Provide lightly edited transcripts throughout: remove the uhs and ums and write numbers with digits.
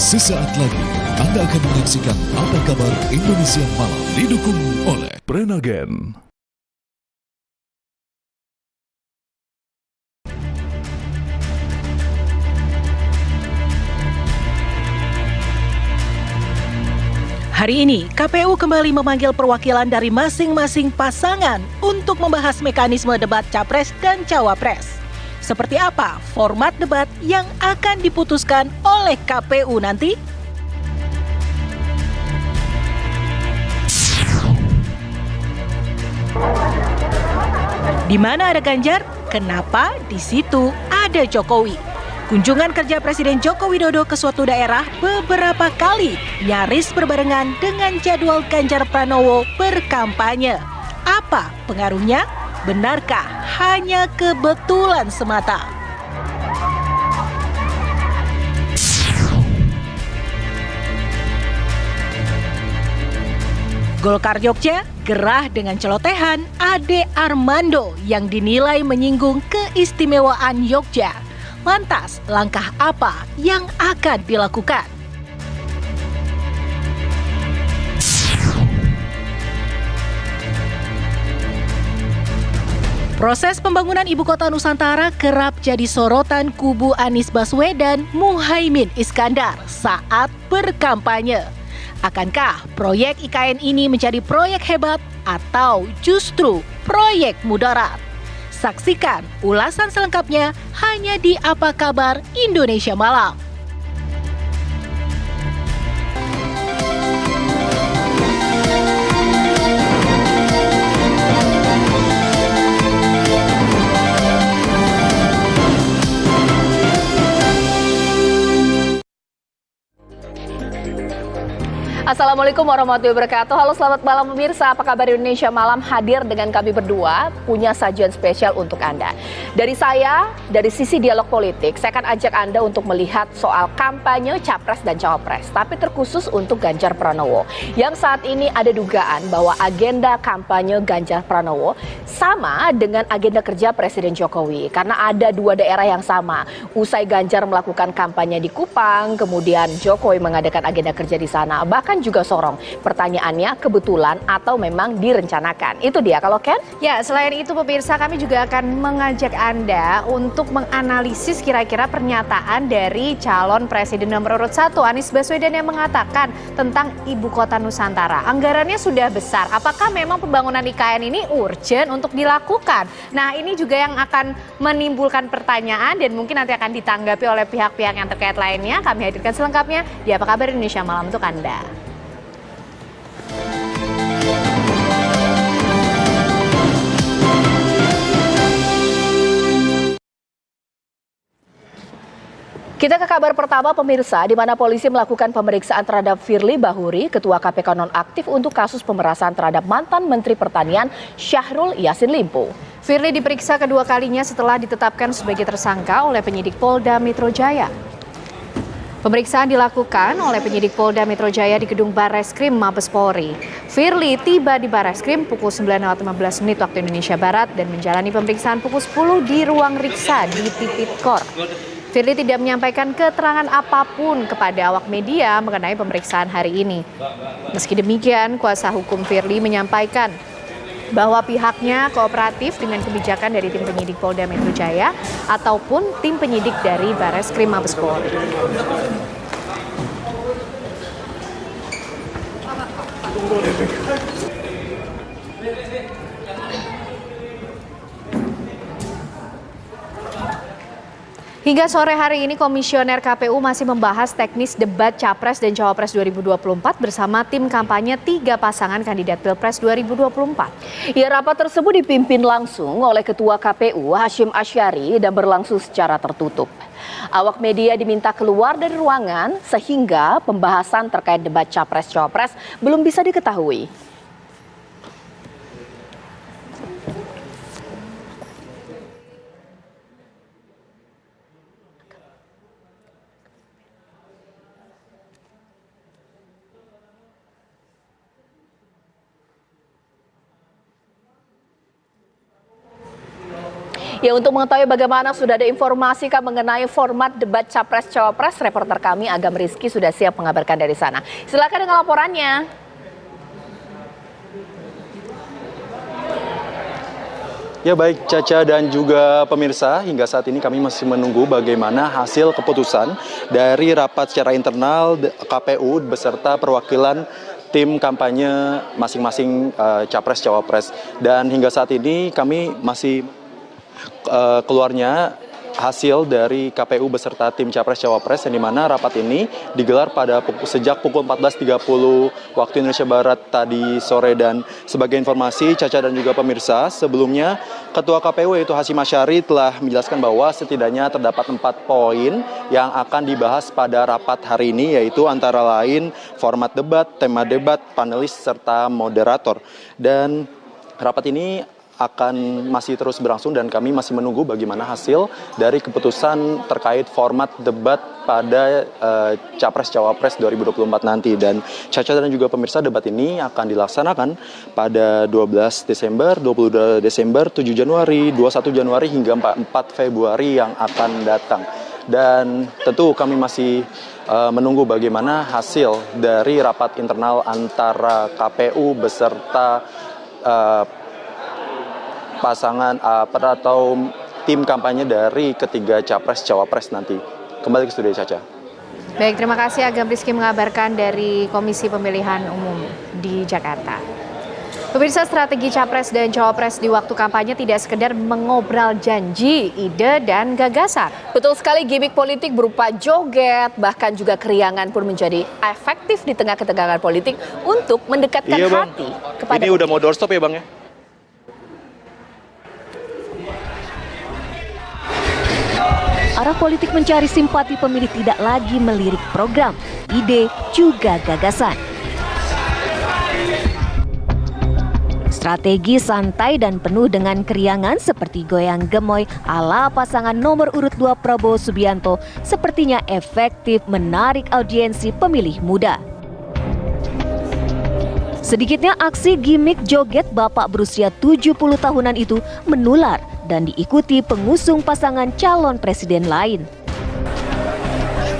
Sesaat lagi Anda akan menyaksikan Apa Kabar Indonesia Malam, didukung oleh Prenagen. Hari ini, KPU kembali memanggil perwakilan dari masing-masing pasangan untuk membahas mekanisme debat Capres dan Cawapres. Seperti apa format debat yang akan diputuskan oleh KPU nanti? Di mana ada Ganjar, kenapa di situ ada Jokowi? Kunjungan kerja Presiden Joko Widodo ke suatu daerah beberapa kali nyaris berbarengan dengan jadwal Ganjar Pranowo berkampanye. Apa pengaruhnya? Benarkah hanya kebetulan semata? Golkar Jogja gerah dengan celotehan Ade Armando yang dinilai menyinggung keistimewaan Jogja. Lantas, langkah apa yang akan dilakukan? Proses pembangunan Ibu Kota Nusantara kerap jadi sorotan kubu Anies Baswedan Muhaimin Iskandar saat berkampanye. Akankah proyek IKN ini menjadi proyek hebat atau justru proyek mudarat? Saksikan ulasan selengkapnya hanya di Apa Kabar Indonesia Malam. Assalamualaikum warahmatullahi wabarakatuh. Halo, selamat malam pemirsa. Apa kabar Indonesia Malam hadir dengan kami berdua punya sajian spesial untuk Anda. Dari saya, dari sisi dialog politik, saya akan ajak Anda untuk melihat soal kampanye Capres dan Cawapres, tapi terkhusus untuk Ganjar Pranowo. Yang saat ini ada dugaan bahwa agenda kampanye Ganjar Pranowo sama dengan agenda kerja Presiden Jokowi, karena ada dua daerah yang sama. Usai Ganjar melakukan kampanye di Kupang, kemudian Jokowi mengadakan agenda kerja di sana. Bahkan juga sorong. Pertanyaannya kebetulan atau memang direncanakan? Itu dia. Kalau Ken? Ya, selain itu pemirsa, kami juga akan mengajak Anda untuk menganalisis kira-kira pernyataan dari calon presiden nomor urut 1 Anies Baswedan yang mengatakan tentang Ibu Kota Nusantara. Anggarannya sudah besar. Apakah memang pembangunan IKN ini urgent untuk dilakukan? Nah, ini juga yang akan menimbulkan pertanyaan dan mungkin nanti akan ditanggapi oleh pihak-pihak yang terkait lainnya. Kami hadirkan selengkapnya di Apa Kabar Indonesia Malam untuk Anda. Kita ke kabar pertama pemirsa, di mana polisi melakukan pemeriksaan terhadap Firly Bahuri, Ketua KPK nonaktif untuk kasus pemerasan terhadap mantan Menteri Pertanian Syahrul Yassin Limpo. Firly diperiksa kedua kalinya setelah ditetapkan sebagai tersangka oleh penyidik Polda Metro Jaya. Pemeriksaan dilakukan oleh penyidik Polda Metro Jaya di gedung Barreskrim Mabes Polri. Firly tiba di Barreskrim pukul 9.15 waktu Indonesia Barat dan menjalani pemeriksaan pukul 10 di ruang riksa di Tipikor. Firly tidak menyampaikan keterangan apapun kepada awak media mengenai pemeriksaan hari ini. Meski demikian, kuasa hukum Firly menyampaikan bahwa pihaknya kooperatif dengan kebijakan dari tim penyidik Polda Metro Jaya ataupun tim penyidik dari Barreskrim Mabes Polri. Hingga sore hari ini Komisioner KPU masih membahas teknis debat Capres dan Cawapres 2024 bersama tim kampanye 3 pasangan kandidat Pilpres 2024. Ya, rapat tersebut dipimpin langsung oleh Ketua KPU Hashim Asyari dan berlangsung secara tertutup. Awak media diminta keluar dari ruangan sehingga pembahasan terkait debat Capres-Cawapres belum bisa diketahui. Ya, untuk mengetahui bagaimana sudah ada informasi mengenai format debat Capres-Cawapres, reporter kami Agam Rizky sudah siap mengabarkan dari sana. Silakan dengan laporannya. Ya baik Caca dan juga pemirsa, hingga saat ini kami masih menunggu bagaimana hasil keputusan dari rapat secara internal KPU beserta perwakilan tim kampanye masing-masing Capres-Cawapres. Dan hingga saat ini kami masih keluarnya hasil dari KPU beserta tim Capres-Cawapres, yang dimana rapat ini digelar sejak pukul 14.30 waktu Indonesia Barat tadi sore. Dan sebagai informasi Caca dan juga pemirsa, sebelumnya Ketua KPU yaitu Hasyim Asyari telah menjelaskan bahwa setidaknya terdapat 4 poin yang akan dibahas pada rapat hari ini, yaitu antara lain format debat, tema debat, panelis, serta moderator. Dan rapat ini akan masih terus berlangsung dan kami masih menunggu bagaimana hasil dari keputusan terkait format debat pada Capres-Cawapres 2024 nanti. Dan Caca dan juga pemirsa, debat ini akan dilaksanakan pada 12 Desember, 22 Desember, 7 Januari, 21 Januari hingga 4 Februari yang akan datang. Dan tentu kami masih menunggu bagaimana hasil dari rapat internal antara KPU beserta pasangan atau tim kampanye dari ketiga Capres-Cawapres nanti. Kembali ke studio Caca. Baik, terima kasih Agam Rizky mengabarkan dari Komisi Pemilihan Umum di Jakarta. Pemirsa, strategi Capres dan Cawapres di waktu kampanye tidak sekedar mengobrol janji, ide, dan gagasan. Betul sekali, gimmick politik berupa joget, bahkan juga keriangan pun menjadi efektif di tengah ketegangan politik untuk mendekatkan hati kepada ini udah mau doorstop ya Bang ya? Arah politik mencari simpati pemilih tidak lagi melirik program, ide, juga gagasan. Strategi santai dan penuh dengan keriangan seperti goyang gemoy ala pasangan nomor urut 2 Prabowo Subianto sepertinya efektif menarik audiensi pemilih muda. Sedikitnya aksi gimmick joget bapak berusia 70 tahunan itu menular dan diikuti pengusung pasangan calon presiden lain.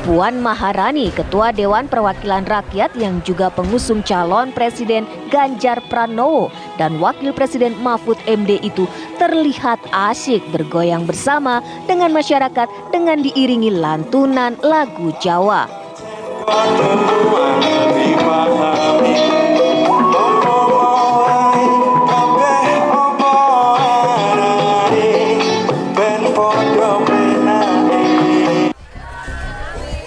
Puan Maharani, Ketua Dewan Perwakilan Rakyat yang juga pengusung calon presiden Ganjar Pranowo dan Wakil Presiden Mahfud MD itu terlihat asyik bergoyang bersama dengan masyarakat dengan diiringi lantunan lagu Jawa.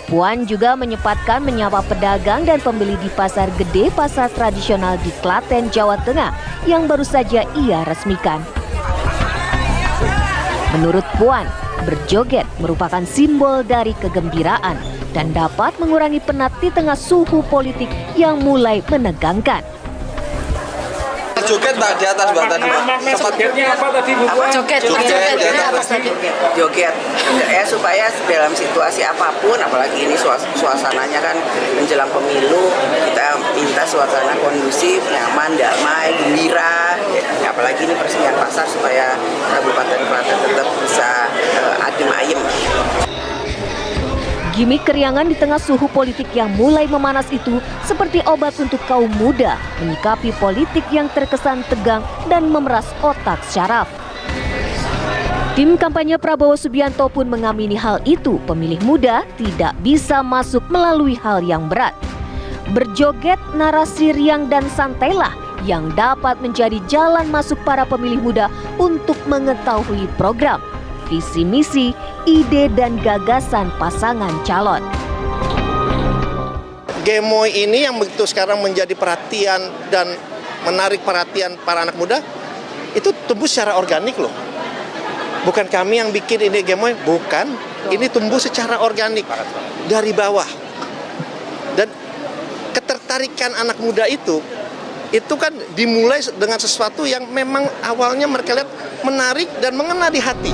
Puan juga menyempatkan menyapa pedagang dan pembeli di Pasar Gede, pasar tradisional di Klaten, Jawa Tengah yang baru saja ia resmikan. Menurut Puan, berjoget merupakan simbol dari kegembiraan dan dapat mengurangi penat di tengah suhu politik yang mulai menegangkan. Joget Mbak di atas Mbak tadi Mbak. Jogetnya apa tadi Bu? Joget ya, supaya dalam situasi apapun, apalagi ini suasananya kan menjelang pemilu, kita minta suasana kondusif, nyaman, damai, gembira, ya, apalagi ini peresmian pasar supaya Kabupaten Klaten tetap bisa adem ayem. Gimik keriangan di tengah suhu politik yang mulai memanas itu seperti obat untuk kaum muda menyikapi politik yang terkesan tegang dan memeras otak syaraf. Tim kampanye Prabowo Subianto pun mengamini hal itu. Pemilih muda tidak bisa masuk melalui hal yang berat. Berjoget, narasi riang dan santailah yang dapat menjadi jalan masuk para pemilih muda untuk mengetahui program, visi misi, ide dan gagasan pasangan calon. Gemoy ini yang begitu sekarang menjadi perhatian dan menarik perhatian para anak muda, itu tumbuh secara organik loh. Bukan kami yang bikin ini Gemoy, bukan. Ini tumbuh secara organik dari bawah. Dan ketertarikan anak muda itu kan dimulai dengan sesuatu yang memang awalnya mereka lihat menarik dan mengena di hati.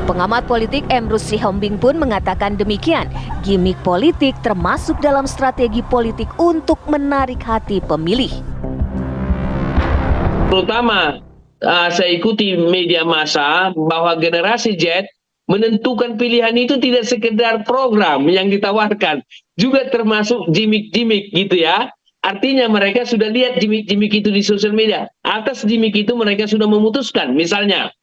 Pengamat politik Emrus Sihombing pun mengatakan demikian. Gimik politik termasuk dalam strategi politik untuk menarik hati pemilih. Terutama saya ikuti media massa bahwa generasi Z menentukan pilihan itu tidak sekedar program yang ditawarkan, juga termasuk gimmick-gimmick gitu ya. Artinya mereka sudah lihat gimmick-gimmick itu di sosial media. Atas gimmick itu mereka sudah memutuskan. Misalnya,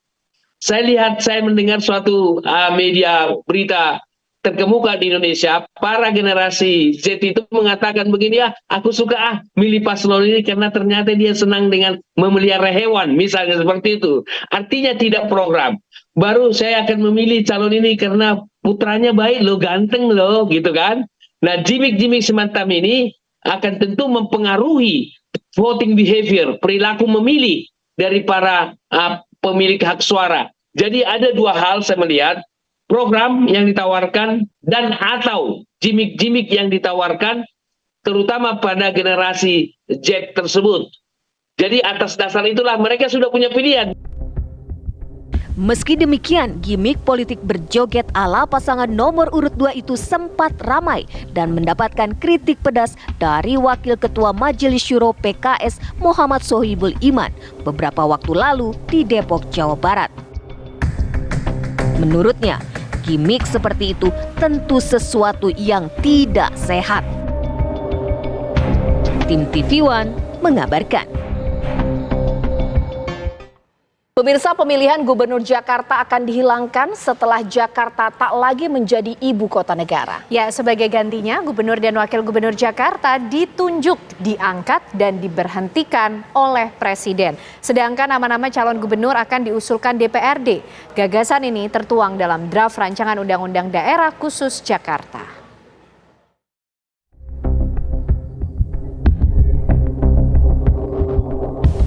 saya mendengar suatu media berita terkemuka di Indonesia, para generasi Z itu mengatakan begini, aku suka milih paslon ini karena ternyata dia senang dengan memelihara hewan, misalnya seperti itu. Artinya tidak program. Baru saya akan memilih calon ini karena putranya baik loh, ganteng loh, gitu kan. Nah, gimmick-gimmick semacam ini akan tentu mempengaruhi voting behavior, perilaku memilih dari para pemilik hak suara. Jadi ada dua hal saya melihat, program yang ditawarkan dan atau gimmick-gimmick yang ditawarkan terutama pada generasi Z tersebut. Jadi atas dasar itulah mereka sudah punya pilihan. Meski demikian, gimmick politik berjoget ala pasangan nomor urut 2 itu sempat ramai dan mendapatkan kritik pedas dari Wakil Ketua Majelis Syuro PKS Muhammad Sohibul Iman beberapa waktu lalu di Depok, Jawa Barat. Menurutnya, gimmick seperti itu tentu sesuatu yang tidak sehat. Tim TV One mengabarkan. Pemirsa, pemilihan Gubernur Jakarta akan dihilangkan setelah Jakarta tak lagi menjadi ibu kota negara. Ya, sebagai gantinya Gubernur dan Wakil Gubernur Jakarta ditunjuk, diangkat dan diberhentikan oleh Presiden. Sedangkan nama-nama calon gubernur akan diusulkan DPRD. Gagasan ini tertuang dalam draft rancangan Undang-Undang Daerah Khusus Jakarta.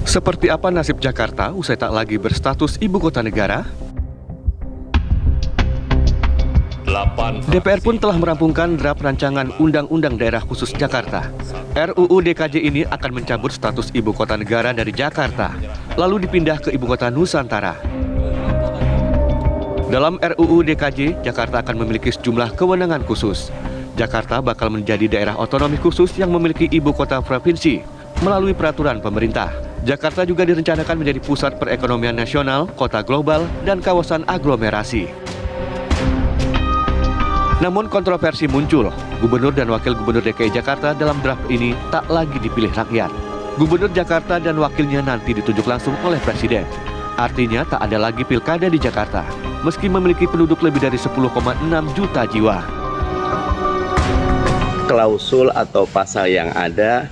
Seperti apa nasib Jakarta usai tak lagi berstatus ibu kota negara? DPR pun telah merampungkan draft rancangan Undang-Undang Daerah Khusus Jakarta. RUU DKJ ini akan mencabut status ibu kota negara dari Jakarta, lalu dipindah ke ibu kota Nusantara. Dalam RUU DKJ, Jakarta akan memiliki sejumlah kewenangan khusus. Jakarta bakal menjadi daerah otonomi khusus yang memiliki ibu kota provinsi melalui peraturan pemerintah. Jakarta juga direncanakan menjadi pusat perekonomian nasional, kota global, dan kawasan aglomerasi. Namun kontroversi muncul, Gubernur dan Wakil Gubernur DKI Jakarta dalam draft ini tak lagi dipilih rakyat. Gubernur Jakarta dan wakilnya nanti ditunjuk langsung oleh Presiden. Artinya tak ada lagi pilkada di Jakarta, meski memiliki penduduk lebih dari 10,6 juta jiwa. Klausul atau pasal yang ada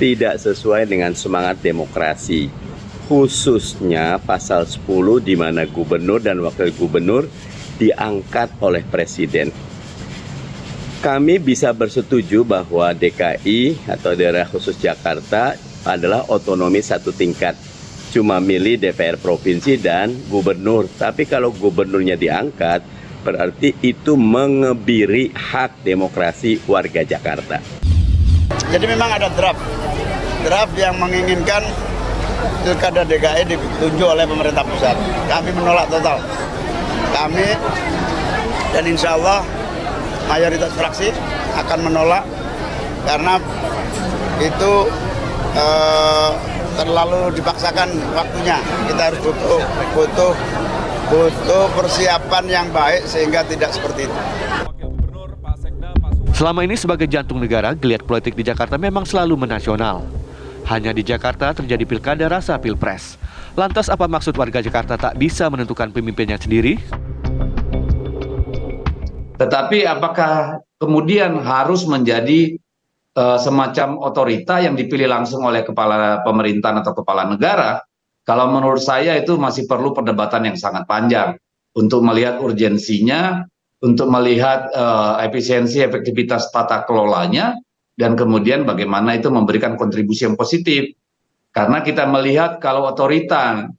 tidak sesuai dengan semangat demokrasi, khususnya pasal 10 di mana gubernur dan wakil gubernur diangkat oleh Presiden. Kami bisa bersetuju bahwa DKI atau daerah khusus Jakarta adalah otonomi satu tingkat, cuma milih DPR provinsi dan gubernur. Tapi kalau gubernurnya diangkat, berarti itu mengebiri hak demokrasi warga Jakarta. Jadi memang ada draft yang menginginkan pilkada DKI ditunjuk oleh pemerintah pusat. Kami menolak total. Kami dan insya Allah mayoritas fraksi akan menolak karena itu terlalu dipaksakan waktunya. Kita harus butuh persiapan yang baik sehingga tidak seperti itu. Selama ini sebagai jantung negara, geliat politik di Jakarta memang selalu menasional. Hanya di Jakarta terjadi pilkada rasa pilpres. Lantas apa maksud warga Jakarta tak bisa menentukan pemimpinnya sendiri? Tetapi apakah kemudian harus menjadi semacam otorita yang dipilih langsung oleh kepala pemerintahan atau kepala negara? Kalau menurut saya itu masih perlu perdebatan yang sangat panjang untuk melihat urgensinya, untuk melihat efisiensi, efektivitas tata kelolanya, dan kemudian bagaimana itu memberikan kontribusi yang positif. Karena kita melihat kalau otorita,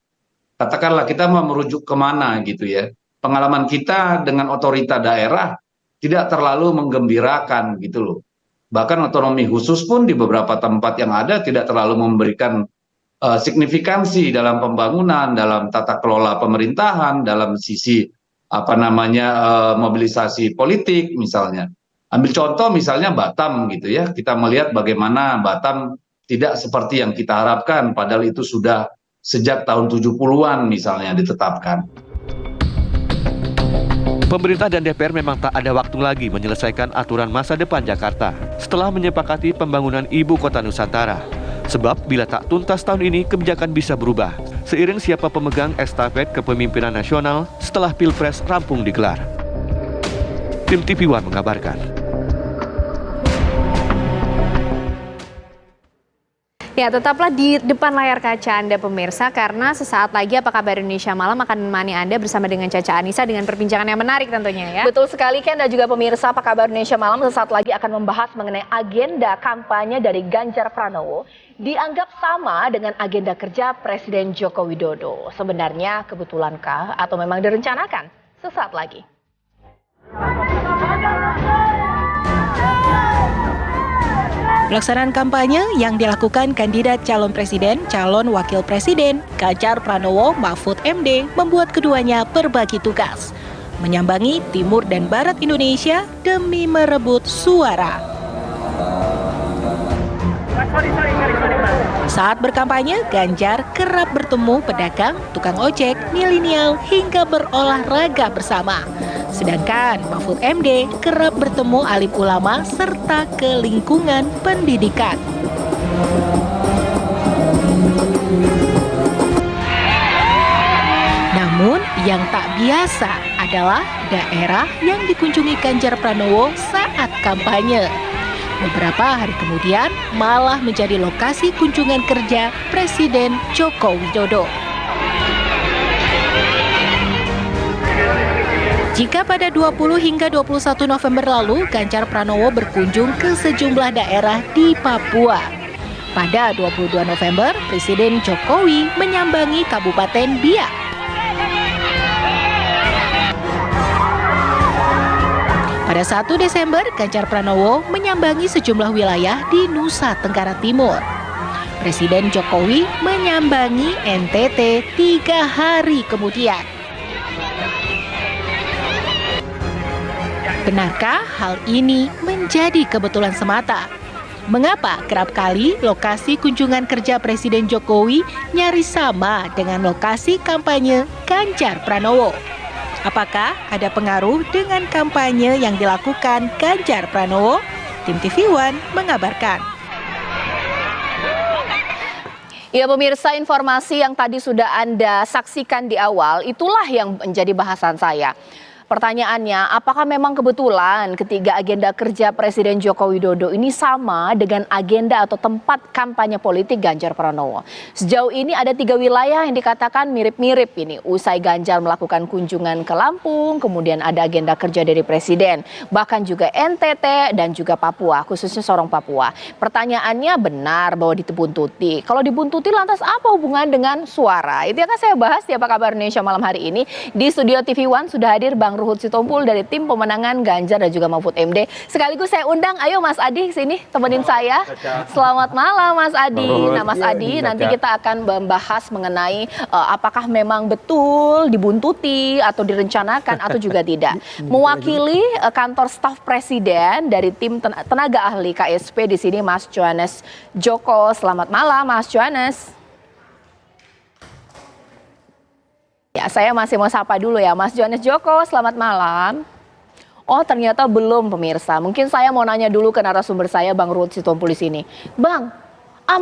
katakanlah kita mau merujuk kemana gitu ya, pengalaman kita dengan otorita daerah tidak terlalu menggembirakan gitu loh. Bahkan otonomi khusus pun di beberapa tempat yang ada tidak terlalu memberikan signifikansi dalam pembangunan, dalam tata kelola pemerintahan, dalam sisi mobilisasi politik misalnya. Ambil contoh misalnya Batam gitu ya, kita melihat bagaimana Batam tidak seperti yang kita harapkan, padahal itu sudah sejak tahun 70-an misalnya ditetapkan. Pemerintah dan DPR memang tak ada waktu lagi menyelesaikan aturan masa depan Jakarta setelah menyepakati pembangunan Ibu Kota Nusantara. Sebab bila tak tuntas tahun ini, kebijakan bisa berubah seiring siapa pemegang estafet kepemimpinan nasional setelah Pilpres rampung digelar. Tim TV One mengabarkan. Ya, tetaplah di depan layar kaca Anda pemirsa, karena sesaat lagi Apa Kabar Indonesia Malam akan menemani Anda bersama dengan Caca Anissa dengan perbincangan yang menarik tentunya ya. Betul sekali Ken, dan juga pemirsa Apa Kabar Indonesia Malam sesaat lagi akan membahas mengenai agenda kampanye dari Ganjar Pranowo dianggap sama dengan agenda kerja Presiden Joko Widodo. Sebenarnya kebetulankah atau memang direncanakan? Sesaat lagi. Pelaksanaan kampanye yang dilakukan kandidat calon presiden, calon wakil presiden, Ganjar Pranowo, Mahfud MD membuat keduanya berbagi tugas, menyambangi timur dan barat Indonesia demi merebut suara. Saat berkampanye, Ganjar kerap bertemu pedagang, tukang ojek, milenial, hingga berolahraga bersama. Sedangkan Mahfud MD kerap bertemu alim ulama serta ke lingkungan pendidikan. Namun yang tak biasa adalah daerah yang dikunjungi Ganjar Pranowo saat kampanye. Beberapa hari kemudian malah menjadi lokasi kunjungan kerja Presiden Joko Widodo. Jika pada 20 hingga 21 November lalu Ganjar Pranowo berkunjung ke sejumlah daerah di Papua. Pada 22 November, Presiden Jokowi menyambangi Kabupaten Biak. Pada 1 Desember, Ganjar Pranowo menyambangi sejumlah wilayah di Nusa Tenggara Timur. Presiden Jokowi menyambangi NTT 3 hari kemudian. Benarkah hal ini menjadi kebetulan semata? Mengapa kerap kali lokasi kunjungan kerja Presiden Jokowi nyaris sama dengan lokasi kampanye Ganjar Pranowo? Apakah ada pengaruh dengan kampanye yang dilakukan Ganjar Pranowo? Tim TV One mengabarkan. Ya pemirsa, informasi yang tadi sudah Anda saksikan di awal, itulah yang menjadi bahasan saya. Pertanyaannya, apakah memang kebetulan ketiga agenda kerja Presiden Joko Widodo ini sama dengan agenda atau tempat kampanye politik Ganjar Pranowo? Sejauh ini ada 3 wilayah yang dikatakan mirip-mirip ini. Usai Ganjar melakukan kunjungan ke Lampung, kemudian ada agenda kerja dari Presiden. Bahkan juga NTT dan juga Papua, khususnya Sorong Papua. Pertanyaannya benar bahwa dibuntuti. Kalau dibuntuti lantas apa hubungan dengan suara? Itu yang akan saya bahas di Apa Kabar Indonesia malam hari ini. Di studio TV One sudah hadir Bang Ruhut Sitompul dari tim pemenangan Ganjar dan juga Mahfud MD. Sekaligus saya undang, ayo Mas Adi sini temenin saya. Selamat malam Mas Adi. Nah Mas Adi, nanti kita akan membahas mengenai apakah memang betul dibuntuti atau direncanakan atau juga tidak. Mewakili kantor staf Presiden dari tim tenaga ahli KSP di sini Mas Johannes Joko. Selamat malam Mas Johannes. Ya, saya masih mau sapa dulu ya, Mas Johannes Joko, selamat malam. Oh, ternyata belum pemirsa. Mungkin saya mau nanya dulu ke narasumber saya, Bang Ruhut Sitompul di sini. Bang,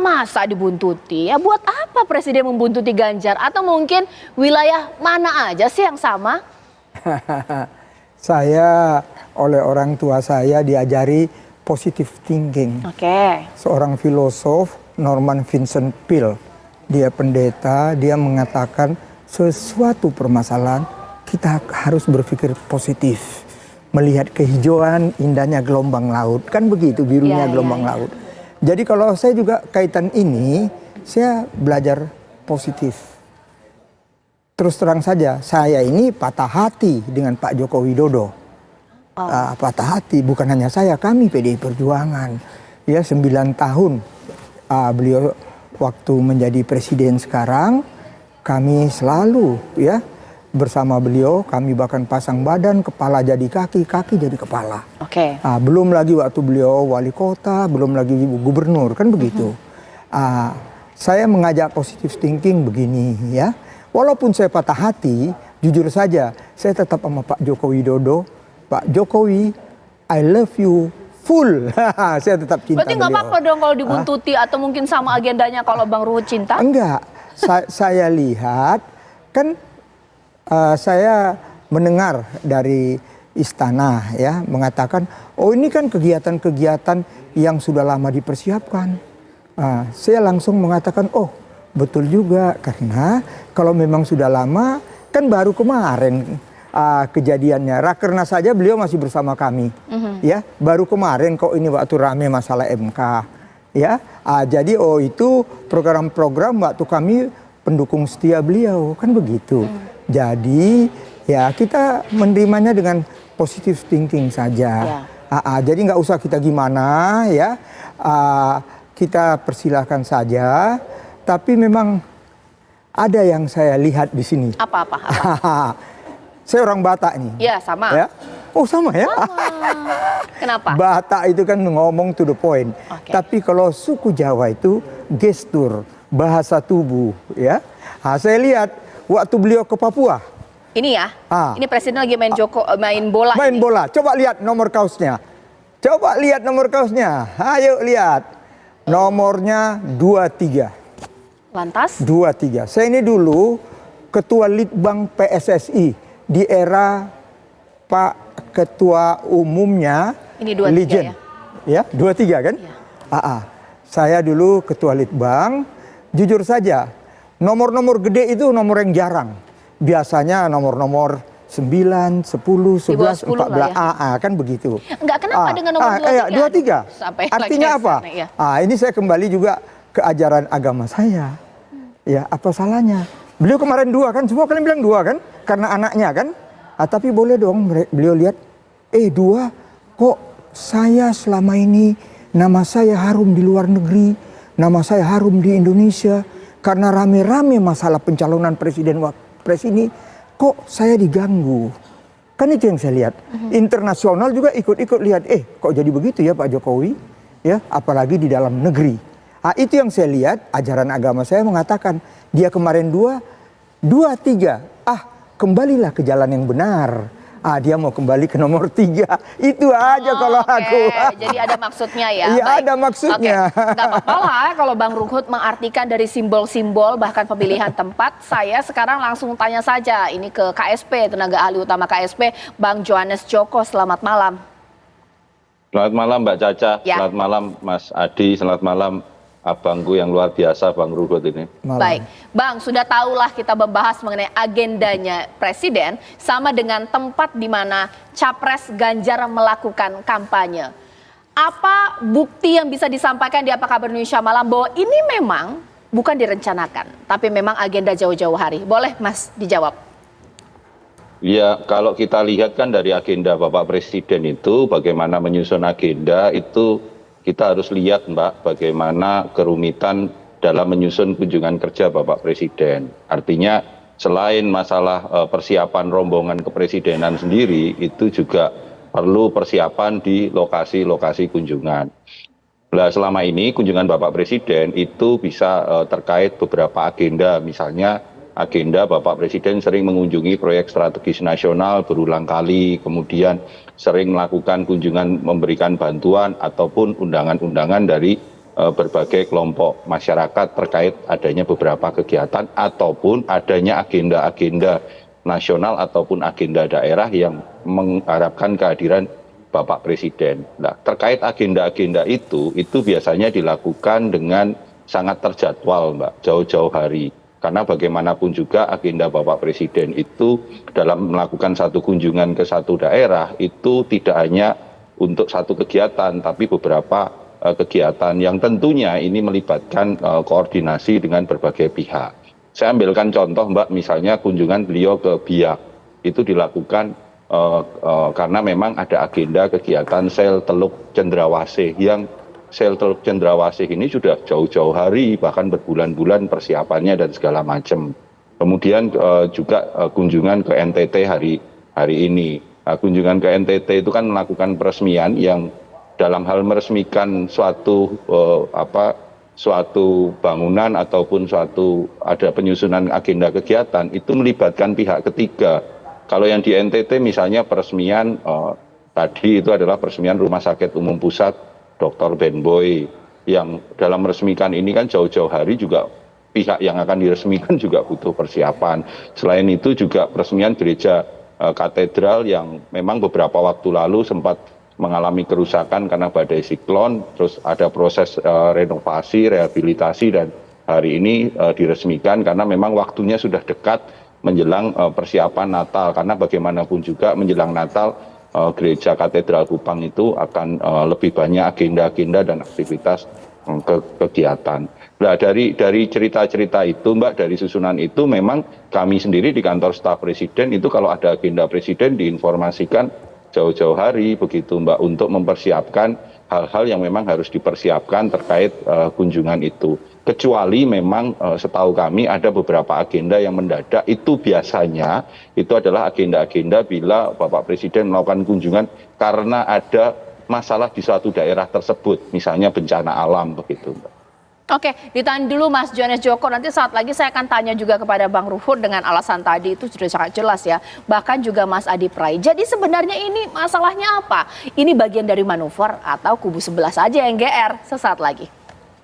masa dibuntuti? Ya buat apa Presiden membuntuti Ganjar? Atau mungkin wilayah mana aja sih yang sama? Saya oleh orang tua saya diajari positive thinking. Oke. Seorang filosof, Norman Vincent Peale, dia pendeta, dia mengatakan sesuatu permasalahan kita harus berpikir positif, melihat kehijauan indahnya gelombang laut, kan begitu birunya gelombang laut. Jadi kalau saya juga kaitan ini, saya belajar positif. Terus terang saja, saya ini patah hati dengan Pak Joko Widodo. Patah hati, bukan hanya saya, kami PDI Perjuangan. Ya 9 tahun beliau waktu menjadi presiden sekarang, kami selalu ya bersama beliau, kami bahkan pasang badan, kepala jadi kaki, kaki jadi kepala. Oke. Belum lagi waktu beliau wali kota, belum lagi gubernur, kan begitu. saya mengajak positive thinking begini ya. Walaupun saya patah hati, jujur saja, saya tetap sama Pak Joko Widodo. Pak Jokowi, I love you full. Saya tetap cinta Berarti nggak beliau. apa-apa dong kalau dibuntuti atau mungkin sama agendanya kalau Bang Ruhut cinta? Enggak, saya lihat kan saya mendengar dari istana ya mengatakan, oh ini kan kegiatan-kegiatan yang sudah lama dipersiapkan. Saya langsung mengatakan, oh betul juga, karena kalau memang sudah lama kan baru kemarin kejadiannya. Rakernas saja beliau masih bersama kami, ya baru kemarin kok ini waktu rame masalah MK, ya. Jadi oh itu program-program waktu kami pendukung setia beliau kan begitu. Jadi ya kita menerimanya dengan positive thinking saja. Jadi nggak usah kita gimana ya. Kita persilahkan saja. Tapi memang ada yang saya lihat di sini. Apa-apa? Saya orang Batak nih. Ya sama. Ya? Oh sama ya? Kenapa? Batak itu kan ngomong to the point. Tapi kalau suku Jawa itu gestur, bahasa tubuh, ya. Saya lihat waktu beliau ke Papua. Ini ya. Ini presiden lagi main bola. Main bola. Coba lihat nomor kaosnya. Coba lihat nomor kaosnya. Ayo lihat. Nomornya 23. Lantas? 23. Saya ini dulu ketua Litbang PSSI di era Pak Ketua Umumnya ini 23 Legend. Ya, 23 kan? Saya dulu ketua Litbang. Jujur saja, nomor-nomor gede itu nomor yang jarang. Biasanya nomor-nomor 9, 10, 11, 14, kan begitu. Enggak, kenapa dengan nomor 23? 23. Artinya apa? Ya. Ini saya kembali juga ke ajaran agama saya. Ya, apa salahnya? Beliau kemarin 2 kan, semua kalian bilang 2 kan? Karena anaknya kan? Tapi boleh dong beliau lihat, 2, kok saya selama ini nama saya harum di luar negeri, nama saya harum di Indonesia, karena rame-rame masalah pencalonan presiden Wapres ini, kok saya diganggu? Kan itu yang saya lihat. Internasional juga ikut-ikut lihat, kok jadi begitu ya Pak Jokowi? Ya, apalagi di dalam negeri. Itu yang saya lihat, ajaran agama saya mengatakan, dia kemarin 2, 3, kembalilah ke jalan yang benar. Dia mau kembali ke nomor 3. Itu aja kalau aku. Jadi ada maksudnya ya? Iya, ada maksudnya. Nggak apa-apa lah kalau Bang Ruhut mengartikan dari simbol-simbol bahkan pemilihan tempat. Saya sekarang langsung tanya saja ini ke KSP, tenaga ahli utama KSP, Bang Johannes Joko. Selamat malam. Selamat malam Mbak Caca, ya. Selamat malam Mas Adi, selamat malam abangku yang luar biasa Bang Ruhut ini. Baik, Bang, sudah tahulah kita membahas mengenai agendanya Presiden sama dengan tempat di mana Capres Ganjar melakukan kampanye. Apa bukti yang bisa disampaikan di Apa Kabar Indonesia Malam bahwa ini memang bukan direncanakan, tapi memang agenda jauh-jauh hari? Boleh Mas dijawab? Ya, kalau kita lihat kan dari agenda Bapak Presiden itu, bagaimana menyusun agenda itu, kita harus lihat Mbak, bagaimana kerumitan dalam menyusun kunjungan kerja Bapak Presiden. Artinya selain masalah persiapan rombongan kepresidenan sendiri, itu juga perlu persiapan di lokasi-lokasi kunjungan. Nah, selama ini kunjungan Bapak Presiden itu bisa terkait beberapa agenda, misalnya agenda Bapak Presiden sering mengunjungi proyek strategis nasional berulang kali, kemudian sering melakukan kunjungan memberikan bantuan ataupun undangan-undangan dari berbagai kelompok masyarakat terkait adanya beberapa kegiatan ataupun adanya agenda-agenda nasional ataupun agenda daerah yang mengharapkan kehadiran Bapak Presiden. Nah, terkait agenda-agenda itu biasanya dilakukan dengan sangat terjadwal, Mbak, jauh-jauh hari. Karena bagaimanapun juga agenda Bapak Presiden itu dalam melakukan satu kunjungan ke satu daerah itu tidak hanya untuk satu kegiatan, tapi beberapa kegiatan yang tentunya ini melibatkan koordinasi dengan berbagai pihak. Saya ambilkan contoh Mbak, misalnya kunjungan beliau ke Biak, itu dilakukan karena memang ada agenda kegiatan sel Teluk Cendrawasih yang sel Teluk Cendrawasih ini sudah jauh-jauh hari, bahkan berbulan-bulan persiapannya dan segala macam. Kemudian juga kunjungan ke NTT hari ini. Kunjungan ke NTT itu kan melakukan peresmian yang dalam hal meresmikan suatu suatu bangunan ataupun ada penyusunan agenda kegiatan itu melibatkan pihak ketiga. Kalau yang di NTT misalnya peresmian tadi itu adalah peresmian Rumah Sakit Umum Pusat Dr. Ben Boy, yang dalam meresmikan ini kan jauh-jauh hari juga pihak yang akan diresmikan juga butuh persiapan. Selain itu juga peresmian gereja katedral yang memang beberapa waktu lalu sempat mengalami kerusakan karena badai siklon, terus ada proses renovasi, rehabilitasi, dan hari ini diresmikan karena memang waktunya sudah dekat menjelang persiapan Natal, karena bagaimanapun juga menjelang Natal gereja katedral Kupang itu akan lebih banyak agenda-agenda dan aktivitas kegiatan. Nah, dari cerita-cerita itu, Mbak, dari susunan itu memang kami sendiri di kantor staf presiden itu kalau ada agenda presiden diinformasikan jauh-jauh hari begitu, Mbak, untuk mempersiapkan hal-hal yang memang harus dipersiapkan terkait kunjungan itu. Kecuali memang setahu kami ada beberapa agenda yang mendadak, itu biasanya itu adalah agenda-agenda bila Bapak Presiden melakukan kunjungan karena ada masalah di suatu daerah tersebut, misalnya bencana alam begitu, Mbak. Oke, ditahan dulu Mas Johannes Joko, nanti saat lagi saya akan tanya juga kepada Bang Ruhut dengan alasan tadi itu sudah sangat jelas ya. Bahkan juga Mas Adi Pray. Jadi sebenarnya ini masalahnya apa? Ini bagian dari manuver atau kubu sebelah saja yang GR? Sesaat lagi.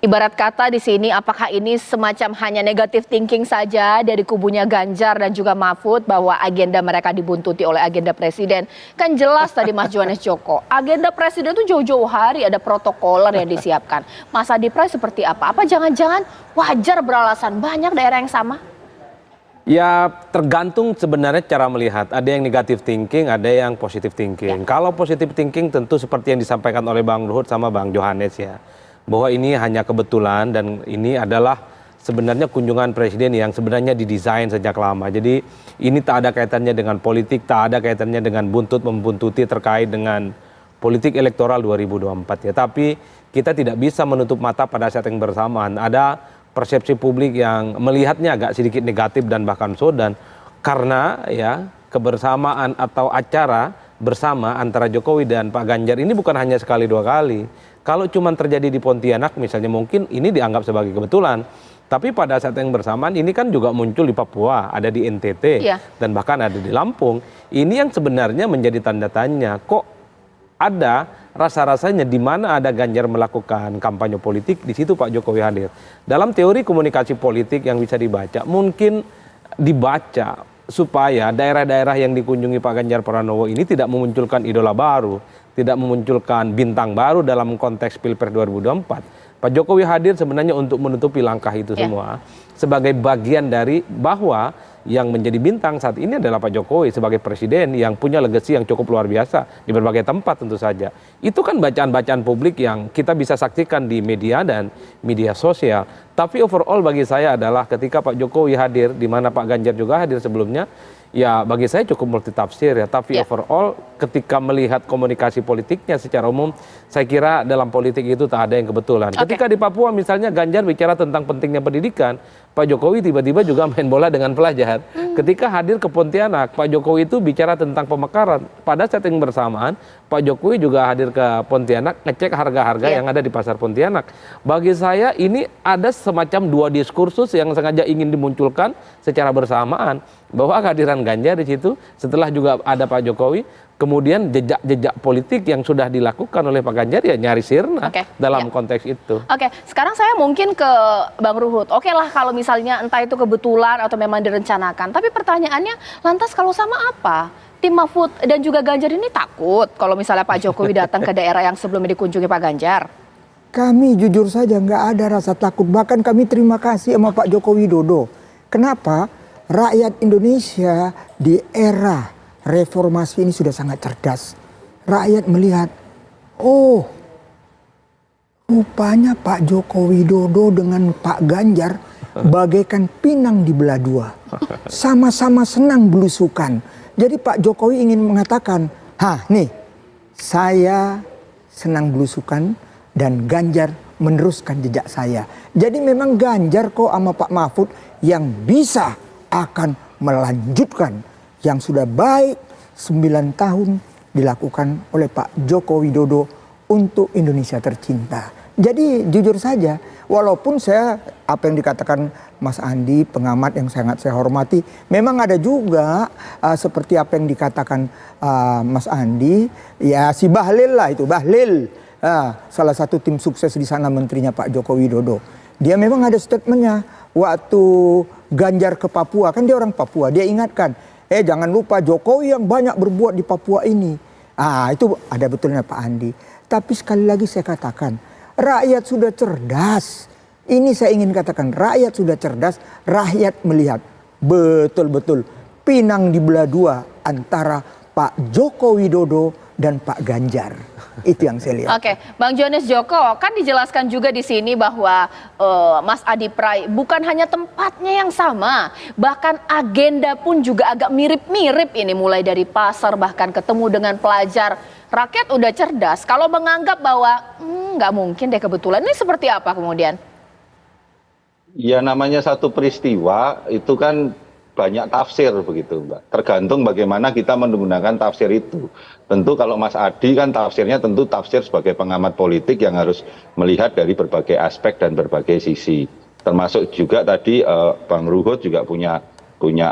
Ibarat kata di sini, apakah ini semacam hanya negative thinking saja dari kubunya Ganjar dan juga Mahfud bahwa agenda mereka dibuntuti oleh agenda presiden? Kan jelas tadi Mas Johannes Joko, agenda presiden itu jauh-jauh hari ada protokoler yang disiapkan. Mas Adi Pray seperti apa? Apa jangan-jangan wajar beralasan banyak daerah yang sama? Ya tergantung sebenarnya cara melihat. Ada yang negative thinking, ada yang positive thinking. Kalau positive thinking tentu seperti yang disampaikan oleh Bang Ruhut sama Bang Johannes ya, bahwa ini hanya kebetulan dan ini adalah sebenarnya kunjungan presiden yang sebenarnya didesain sejak lama. Jadi ini tak ada kaitannya dengan politik, tak ada kaitannya dengan membuntuti terkait dengan politik elektoral 2024 ya. Tapi kita tidak bisa menutup mata pada saat yang bersamaan. Ada persepsi publik yang melihatnya agak sedikit negatif dan bahkan sodan karena ya kebersamaan atau acara bersama antara Jokowi dan Pak Ganjar ini bukan hanya sekali dua kali. Kalau cuma terjadi di Pontianak misalnya mungkin ini dianggap sebagai kebetulan. Tapi pada saat yang bersamaan ini kan juga muncul di Papua, ada di NTT, dan bahkan ada di Lampung. Ini yang sebenarnya menjadi tanda tanya, kok ada rasa-rasanya di mana ada Ganjar melakukan kampanye politik, di situ Pak Jokowi hadir. Dalam teori komunikasi politik yang bisa dibaca, mungkin dibaca supaya daerah-daerah yang dikunjungi Pak Ganjar Pranowo ini tidak memunculkan idola baru, tidak memunculkan bintang baru dalam konteks Pilpres 2024. Pak Jokowi hadir sebenarnya untuk menutupi langkah itu semua sebagai bagian dari bahwa yang menjadi bintang saat ini adalah Pak Jokowi sebagai presiden yang punya legasi yang cukup luar biasa di berbagai tempat tentu saja. Itu kan bacaan-bacaan publik yang kita bisa saksikan di media dan media sosial. Tapi overall bagi saya adalah ketika Pak Jokowi hadir, di mana Pak Ganjar juga hadir sebelumnya, ya bagi saya cukup multitafsir ya. Tapi overall ketika melihat komunikasi politiknya secara umum, saya kira dalam politik itu tak ada yang kebetulan. Ketika di Papua misalnya Ganjar bicara tentang pentingnya pendidikan, Pak Jokowi tiba-tiba juga main bola dengan pelajar. Ketika hadir ke Pontianak, Pak Jokowi itu bicara tentang pemekaran. Pada saat yang bersamaan, Pak Jokowi juga hadir ke Pontianak, ngecek harga-harga yang ada di pasar Pontianak. Bagi saya ini ada semacam dua diskursus yang sengaja ingin dimunculkan secara bersamaan. Bahwa kehadiran Ganjar di situ, setelah juga ada Pak Jokowi, kemudian jejak-jejak politik yang sudah dilakukan oleh Pak Ganjar ya nyaris sirna dalam konteks itu. Oke, sekarang saya mungkin ke Bang Ruhut. Oke lah kalau misalnya entah itu kebetulan atau memang direncanakan. Tapi pertanyaannya, lantas kalau sama apa? Tim Mahfud dan juga Ganjar ini takut kalau misalnya Pak Jokowi datang ke daerah yang sebelumnya dikunjungi Pak Ganjar? Kami jujur saja nggak ada rasa takut. Bahkan kami terima kasih sama Pak Joko Widodo. Kenapa? Rakyat Indonesia di era reformasi ini sudah sangat cerdas. Rakyat melihat, oh rupanya Pak Joko Widodo dengan Pak Ganjar bagaikan pinang di belah dua. Sama-sama senang belusukan. Jadi Pak Jokowi ingin mengatakan, nih saya senang belusukan dan Ganjar meneruskan jejak saya. Jadi memang Ganjar kok sama Pak Mahfud yang bisa akan melanjutkan yang sudah baik 9 tahun dilakukan oleh Pak Joko Widodo untuk Indonesia tercinta. Jadi jujur saja Walaupun apa yang dikatakan Mas Andi, pengamat yang sangat saya hormati, memang ada juga seperti apa yang dikatakan Mas Andi, ya si Bahlil lah itu, Bahlil. Salah satu tim sukses di sana menterinya Pak Joko Widodo. Dia memang ada statementnya waktu Ganjar ke Papua, kan dia orang Papua, dia ingatkan, jangan lupa Jokowi yang banyak berbuat di Papua ini. Itu ada betulnya Pak Andi. Tapi sekali lagi saya katakan, rakyat sudah cerdas. Ini saya ingin katakan, rakyat sudah cerdas, rakyat melihat betul-betul pinang dibelah dua antara Pak Joko Widodo dan Pak Ganjar. Itu yang saya lihat. Oke, Bang Johannes Joko, kan dijelaskan juga di sini bahwa Mas Adi Pray bukan hanya tempatnya yang sama, bahkan agenda pun juga agak mirip-mirip ini, mulai dari pasar bahkan ketemu dengan pelajar. Rakyat udah cerdas, kalau menganggap bahwa nggak mungkin deh kebetulan, ini seperti apa kemudian? Ya namanya satu peristiwa itu kan banyak tafsir begitu Mbak. Tergantung bagaimana kita menggunakan tafsir itu. Tentu kalau Mas Adi kan tafsirnya tentu tafsir sebagai pengamat politik yang harus melihat dari berbagai aspek dan berbagai sisi. Termasuk juga tadi Bang Ruhut juga punya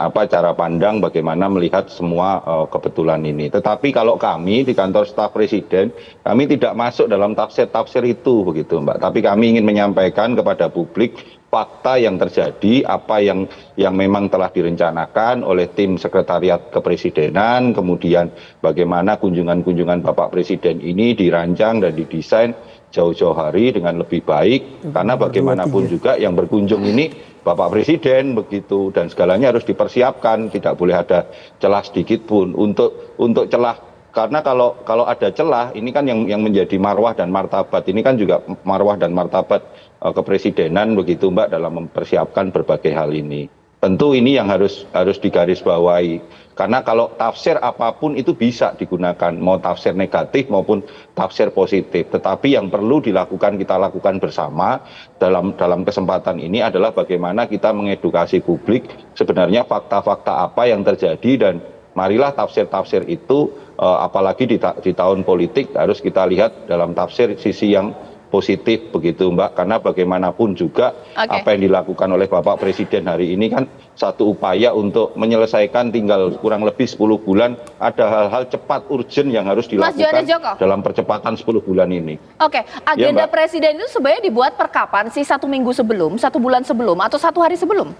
cara pandang bagaimana melihat semua kebetulan ini. Tetapi kalau kami di kantor staf presiden, kami tidak masuk dalam tafsir-tafsir itu begitu Mbak. Tapi kami ingin menyampaikan kepada publik fakta yang terjadi, apa yang memang telah direncanakan oleh tim sekretariat kepresidenan, kemudian bagaimana kunjungan-kunjungan Bapak Presiden ini dirancang dan didesain jauh-jauh hari dengan lebih baik, karena bagaimanapun juga yang berkunjung ini Bapak Presiden begitu, dan segalanya harus dipersiapkan, tidak boleh ada celah sedikit pun untuk celah, karena kalau ada celah ini kan yang menjadi marwah dan martabat, ini kan juga marwah dan martabat kepresidenan begitu Mbak dalam mempersiapkan berbagai hal ini. Tentu ini yang harus digarisbawahi, karena kalau tafsir apapun itu bisa digunakan, mau tafsir negatif maupun tafsir positif. Tetapi yang perlu kita lakukan bersama dalam kesempatan ini adalah bagaimana kita mengedukasi publik sebenarnya fakta-fakta apa yang terjadi, dan marilah tafsir-tafsir itu apalagi di tahun politik harus kita lihat dalam tafsir sisi yang positif begitu Mbak, karena bagaimanapun juga apa yang dilakukan oleh Bapak Presiden hari ini kan satu upaya untuk menyelesaikan tinggal kurang lebih 10 bulan, ada hal-hal cepat urgent yang harus dilakukan dalam percepatan 10 bulan ini. Oke, agenda Presiden itu sebenarnya dibuat per kapan sih? 1 minggu sebelum, 1 bulan sebelum, atau 1 hari sebelum?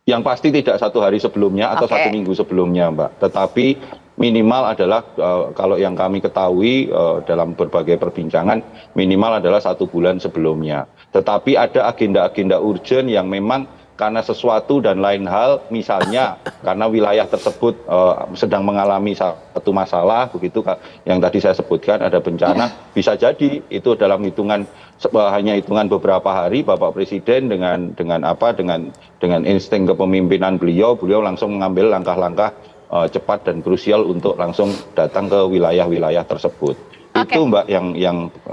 Yang pasti tidak 1 hari sebelumnya atau 1 minggu sebelumnya Mbak, tetapi minimal adalah kalau yang kami ketahui dalam berbagai perbincangan minimal adalah 1 bulan sebelumnya. Tetapi ada agenda-agenda urgent yang memang karena sesuatu dan lain hal, misalnya karena wilayah tersebut sedang mengalami satu masalah begitu, yang tadi saya sebutkan ada bencana, bisa jadi itu dalam hanya hitungan beberapa hari Bapak Presiden dengan insting kepemimpinan beliau langsung mengambil langkah-langkah cepat dan krusial untuk langsung datang ke wilayah-wilayah tersebut. Itu Mbak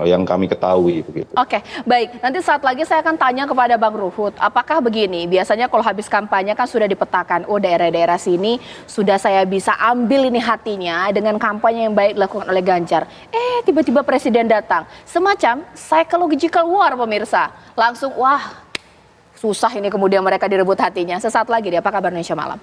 yang kami ketahui begitu. Oke, baik. Nanti saat lagi saya akan tanya kepada Bang Ruhut, apakah begini, biasanya kalau habis kampanye kan sudah dipetakan, daerah-daerah sini sudah saya bisa ambil ini hatinya dengan kampanye yang baik dilakukan oleh Ganjar. Tiba-tiba Presiden datang, semacam psychological war pemirsa. Langsung wah, susah ini kemudian mereka direbut hatinya. Sesaat lagi di Apa Kabar Indonesia Malam.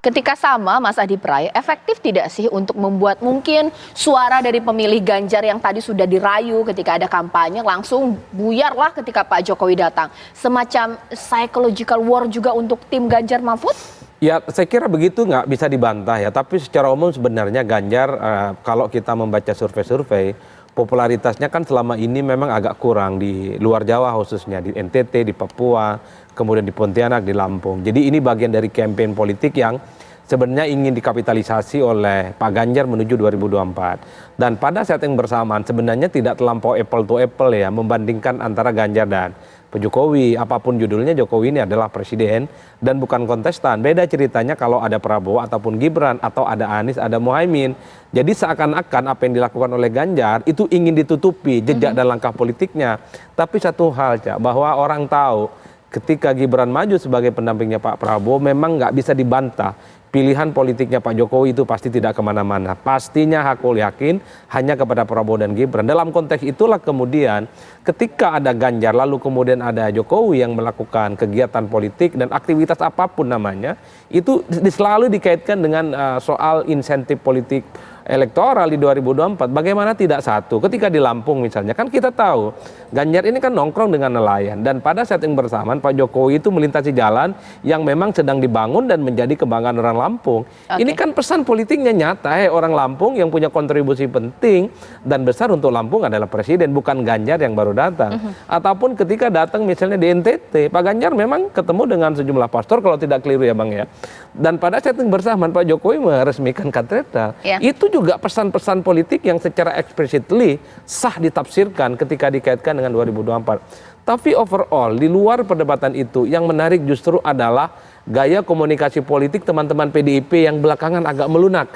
Ketika sama Mas Adi Pray, efektif tidak sih untuk membuat mungkin suara dari pemilih Ganjar yang tadi sudah dirayu ketika ada kampanye langsung buyarlah ketika Pak Jokowi datang. Semacam psychological war juga untuk tim Ganjar Mahfud? Ya, saya kira begitu nggak bisa dibantah ya. Tapi secara umum sebenarnya Ganjar kalau kita membaca survei-survei, popularitasnya kan selama ini memang agak kurang di luar Jawa, khususnya di NTT, di Papua, kemudian di Pontianak, di Lampung. Jadi ini bagian dari kampanye politik yang sebenarnya ingin dikapitalisasi oleh Pak Ganjar menuju 2024. Dan pada saat yang bersamaan sebenarnya tidak terlampau apple to apple ya membandingkan antara Ganjar dan Jokowi, apapun judulnya Jokowi ini adalah presiden dan bukan kontestan. Beda ceritanya kalau ada Prabowo ataupun Gibran atau ada Anies, ada Muhaimin. Jadi seakan-akan apa yang dilakukan oleh Ganjar itu ingin ditutupi jejak dan langkah politiknya. Tapi satu hal, Cak, bahwa orang tahu ketika Gibran maju sebagai pendampingnya Pak Prabowo memang nggak bisa dibantah. Pilihan politiknya Pak Jokowi itu pasti tidak kemana-mana. Pastinya aku yakin hanya kepada Prabowo dan Gibran. Dalam konteks itulah kemudian ketika ada Ganjar lalu kemudian ada Jokowi yang melakukan kegiatan politik dan aktivitas apapun namanya, itu selalu dikaitkan dengan soal insentif politik elektoral di 2024. Bagaimana tidak satu? Ketika di Lampung misalnya, kan kita tahu Ganjar ini kan nongkrong dengan nelayan dan pada saat yang bersamaan Pak Jokowi itu melintasi jalan yang memang sedang dibangun dan menjadi kebanggaan orang Lampung. Ini kan pesan politiknya nyata, orang Lampung yang punya kontribusi penting dan besar untuk Lampung adalah presiden, bukan Ganjar yang baru datang. Ataupun ketika datang misalnya di NTT, Pak Ganjar memang ketemu dengan sejumlah pastor kalau tidak keliru ya Bang ya. Dan pada saat yang bersamaan Pak Jokowi meresmikan katedral. Itu juga pesan-pesan politik yang secara explicitly sah ditafsirkan ketika dikaitkan dengan 2024. Tapi overall di luar perdebatan itu yang menarik justru adalah gaya komunikasi politik teman-teman PDIP yang belakangan agak melunak.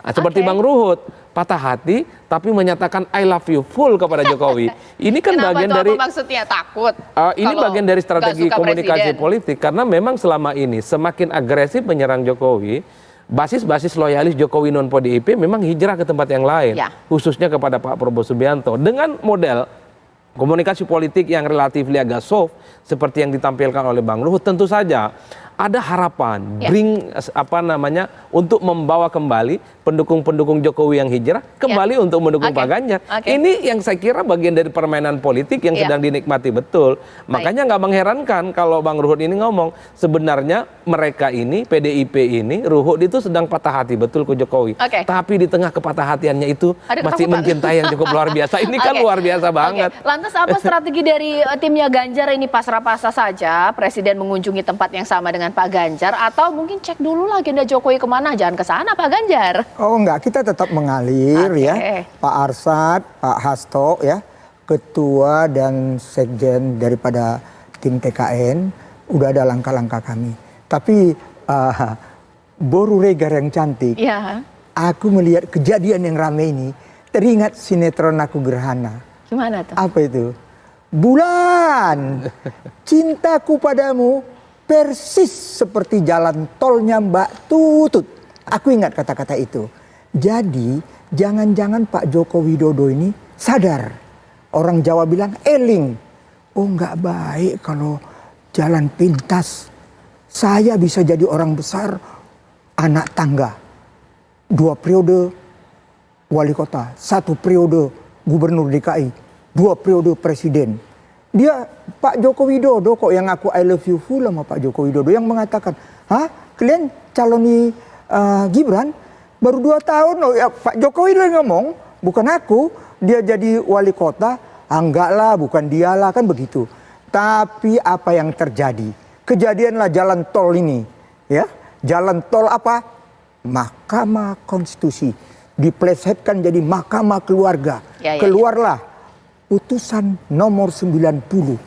Seperti Bang Ruhut, patah hati tapi menyatakan I love you full kepada Jokowi. Ini kan bagian dari maksudnya takut. Ini bagian dari strategi komunikasi politik karena memang selama ini semakin agresif menyerang Jokowi. Basis-basis loyalis Jokowi non PDIP memang hijrah ke tempat yang lain, khususnya kepada Pak Prabowo Subianto dengan model komunikasi politik yang relatif agak soft seperti yang ditampilkan oleh Bang Ruhut. Tentu saja ada harapan untuk membawa kembali pendukung-pendukung Jokowi yang hijrah kembali untuk mendukung Pak Ganjar. Ini yang saya kira bagian dari permainan politik yang sedang dinikmati betul. Makanya nggak mengherankan kalau Bang Ruhut ini ngomong sebenarnya mereka ini PDIP ini Ruhut itu sedang patah hati betul ke Jokowi. Tapi di tengah kepatah hatiannya itu masih mencintai yang cukup luar biasa. Ini kan luar biasa banget. Lantas apa strategi dari timnya Ganjar ini, pasrah-pasrah saja Presiden mengunjungi tempat yang sama dengan Pak Ganjar atau mungkin cek dulu lah agenda Jokowi kemana, jangan ke sana Pak Ganjar? Oh enggak, kita tetap mengalir ya. Pak Arsad, Pak Hasto ya, ketua dan sekjen daripada tim TKN, udah ada langkah-langkah kami. Tapi Boru Regar yang cantik, aku melihat kejadian yang ramai ini, teringat sinetron Aku Gerhana. Gimana tuh? Apa itu? Bulan, cintaku padamu persis seperti jalan tolnya Mbak Tutut. Aku ingat kata-kata itu. Jadi jangan-jangan Pak Joko Widodo ini sadar. Orang Jawa bilang eling. Oh nggak baik kalau jalan pintas. Saya bisa jadi orang besar, anak tangga. 2 periode wali kota, 1 periode gubernur DKI, 2 periode presiden. Dia Pak Joko Widodo kok yang aku I love you full sama Pak Joko Widodo yang mengatakan, hah kalian caloni Gibran baru 2 tahun loh ya Pak Jokowi udah ngomong, bukan aku, dia jadi wali kota, enggak lah bukan dialah kan begitu. Tapi apa yang terjadi? Kejadianlah jalan tol ini, ya jalan tol apa? Mahkamah Konstitusi diplesetkan jadi Mahkamah Keluarga, keluarlah putusan nomor 90.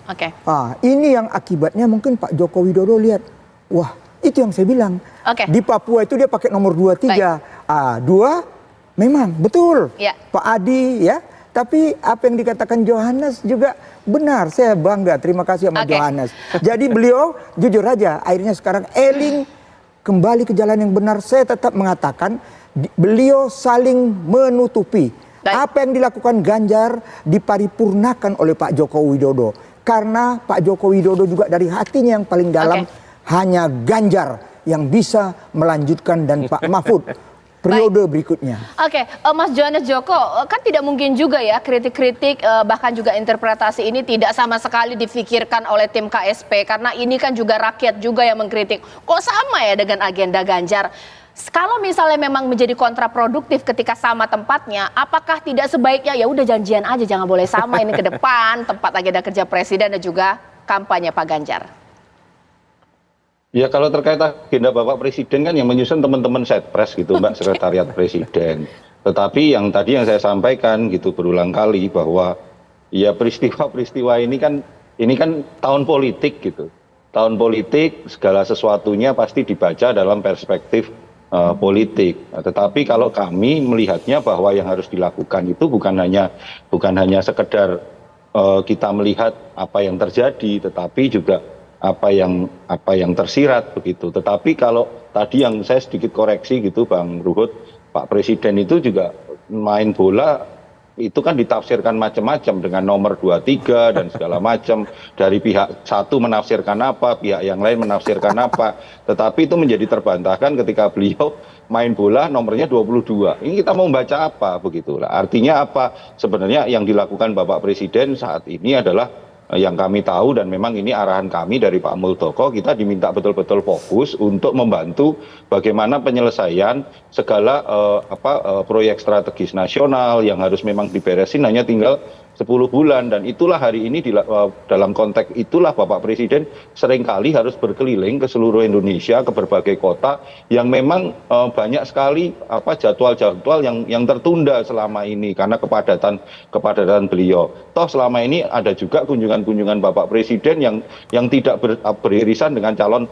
Ini yang akibatnya mungkin Pak Joko Widodo lihat, wah itu yang saya bilang. Di Papua itu dia pakai nomor 23. 2 memang betul. Pak Adi ya. Tapi apa yang dikatakan Johannes juga benar. Saya bangga, terima kasih sama Johannes. Jadi beliau jujur aja, akhirnya sekarang eling kembali ke jalan yang benar. Saya tetap mengatakan beliau saling menutupi. Apa yang dilakukan Ganjar diparipurnakan oleh Pak Joko Widodo. Karena Pak Joko Widodo juga dari hatinya yang paling dalam hanya Ganjar yang bisa melanjutkan dan Pak Mahfud periode berikutnya. Mas Johannes Joko, kan tidak mungkin juga ya kritik-kritik bahkan juga interpretasi ini tidak sama sekali difikirkan oleh tim KSP. Karena ini kan juga rakyat juga yang mengkritik. Kok sama ya dengan agenda Ganjar? Kalau misalnya memang menjadi kontraproduktif ketika sama tempatnya, apakah tidak sebaiknya ya udah janjian aja, jangan boleh sama ini ke depan tempat agenda kerja presiden dan juga kampanye Pak Ganjar? Ya kalau terkait agenda Bapak Presiden kan yang menyusun teman-teman Setpres gitu Mbak, Sekretariat Presiden. Tetapi yang tadi yang saya sampaikan gitu berulang kali bahwa ya peristiwa-peristiwa ini kan ini kan tahun politik gitu. Tahun politik, segala sesuatunya pasti dibaca dalam perspektif politik. Tetapi kalau kami melihatnya bahwa yang harus dilakukan itu bukan hanya sekedar kita melihat apa yang terjadi, tetapi juga apa yang tersirat begitu. Tetapi kalau tadi yang saya sedikit koreksi gitu, Bang Ruhut, Pak Presiden itu juga main bola itu kan ditafsirkan macam-macam dengan nomor 23 dan segala macam, dari pihak satu menafsirkan apa, pihak yang lain menafsirkan apa, tetapi itu menjadi terbantahkan ketika beliau main bola nomornya 22. Ini kita mau baca apa begitulah. Artinya apa sebenarnya yang dilakukan Bapak Presiden saat ini adalah yang kami tahu, dan memang ini arahan kami dari Pak Muldoko, kita diminta betul-betul fokus untuk membantu bagaimana penyelesaian segala proyek strategis nasional yang harus memang diberesin hanya tinggal 10 bulan, dan itulah hari ini dalam konteks itulah Bapak Presiden seringkali harus berkeliling ke seluruh Indonesia, ke berbagai kota yang memang banyak sekali jadwal-jadwal yang tertunda selama ini karena kepadatan beliau. Toh selama ini ada juga kunjungan Bapak Presiden yang tidak beririsan dengan calon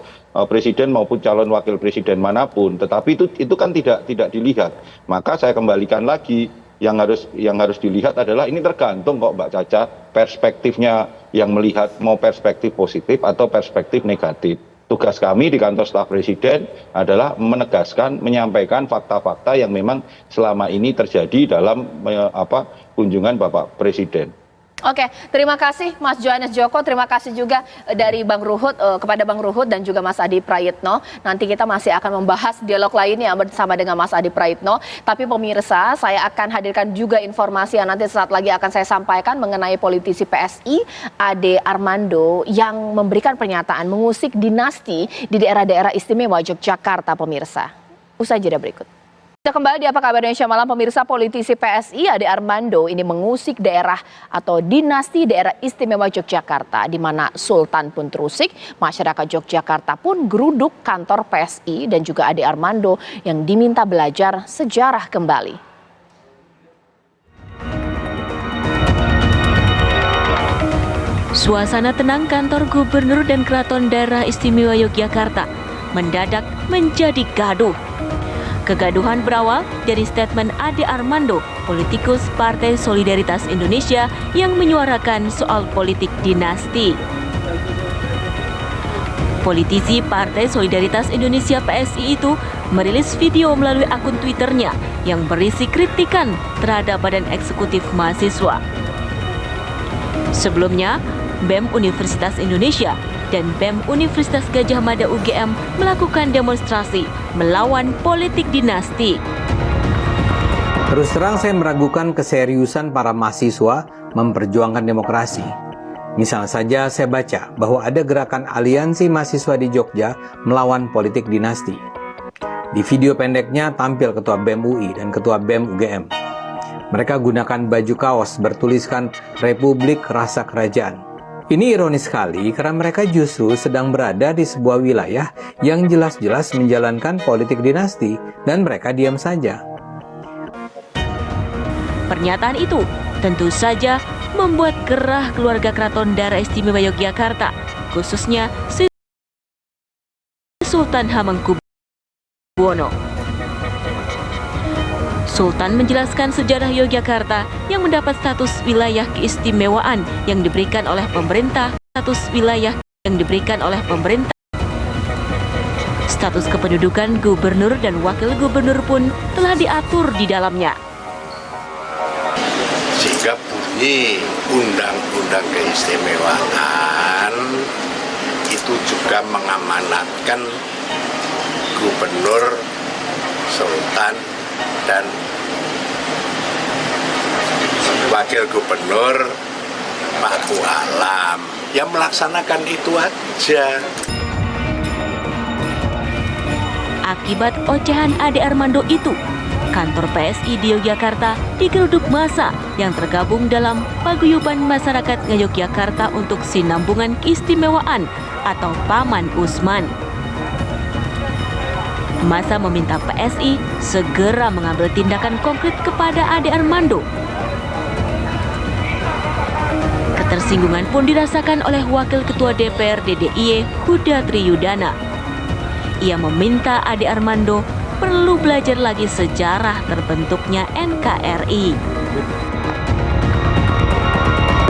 presiden maupun calon wakil presiden manapun, tetapi itu kan tidak dilihat. Maka saya kembalikan lagi, yang harus dilihat adalah ini tergantung kok Mbak Caca perspektifnya, yang melihat mau perspektif positif atau perspektif negatif. Tugas kami di kantor staf presiden adalah menegaskan, menyampaikan fakta-fakta yang memang selama ini terjadi dalam kunjungan Bapak Presiden. Oke, terima kasih Mas Johannes Joko, terima kasih juga dari Bang Ruhut kepada Bang Ruhut dan juga Mas Adi Prayitno. Nanti kita masih akan membahas dialog lainnya bersama dengan Mas Adi Prayitno. Tapi pemirsa, saya akan hadirkan juga informasi yang nanti saat lagi akan saya sampaikan mengenai politisi PSI Ade Armando yang memberikan pernyataan mengusik dinasti di daerah-daerah istimewa Yogyakarta, pemirsa. Usai jeda berikut. Kita kembali di Apa Kabar Indonesia Malam, pemirsa. Politisi PSI Ade Armando ini mengusik daerah atau dinasti daerah istimewa Yogyakarta, di mana Sultan pun terusik, masyarakat Yogyakarta pun geruduk kantor PSI dan juga Ade Armando yang diminta belajar sejarah kembali. Suasana tenang kantor gubernur dan keraton daerah istimewa Yogyakarta mendadak menjadi gaduh. Kegaduhan berawal dari statement Ade Armando, politikus Partai Solidaritas Indonesia yang menyuarakan soal politik dinasti. Politisi Partai Solidaritas Indonesia PSI itu merilis video melalui akun Twitternya yang berisi kritikan terhadap Badan Eksekutif Mahasiswa. Sebelumnya, BEM Universitas Indonesia dan BEM Universitas Gadjah Mada UGM melakukan demonstrasi melawan politik dinasti. Terus terang saya meragukan keseriusan para mahasiswa memperjuangkan demokrasi. Misalnya saja saya baca bahwa ada gerakan aliansi mahasiswa di Jogja melawan politik dinasti. Di video pendeknya tampil Ketua BEM UI dan Ketua BEM UGM. Mereka gunakan baju kaos bertuliskan Republik Rasa Kerajaan. Ini ironis sekali karena mereka justru sedang berada di sebuah wilayah yang jelas-jelas menjalankan politik dinasti dan mereka diam saja. Pernyataan itu tentu saja membuat gerah keluarga keraton daerah istimewa Yogyakarta, khususnya Sultan Hamengkubuwono. Sultan menjelaskan sejarah Yogyakarta yang mendapat status wilayah keistimewaan yang diberikan oleh pemerintah. Status kependudukan gubernur dan wakil gubernur pun telah diatur di dalamnya. Jika bunyi undang-undang keistimewaan itu juga mengamanatkan gubernur, sultan, dan wakil gubernur Paku Alam yang melaksanakan itu aja. Akibat ocehan Ade Armando itu, kantor PSI di Yogyakarta digeruduk massa yang tergabung dalam Paguyuban Masyarakat Yogyakarta untuk Sinambungan Keistimewaan atau Paman Usman. Massa meminta PSI segera mengambil tindakan konkret kepada Ade Armando. Ketersinggungan pun dirasakan oleh Wakil Ketua DPR DIY Huda Triyudana. Ia meminta Ade Armando perlu belajar lagi sejarah terbentuknya NKRI.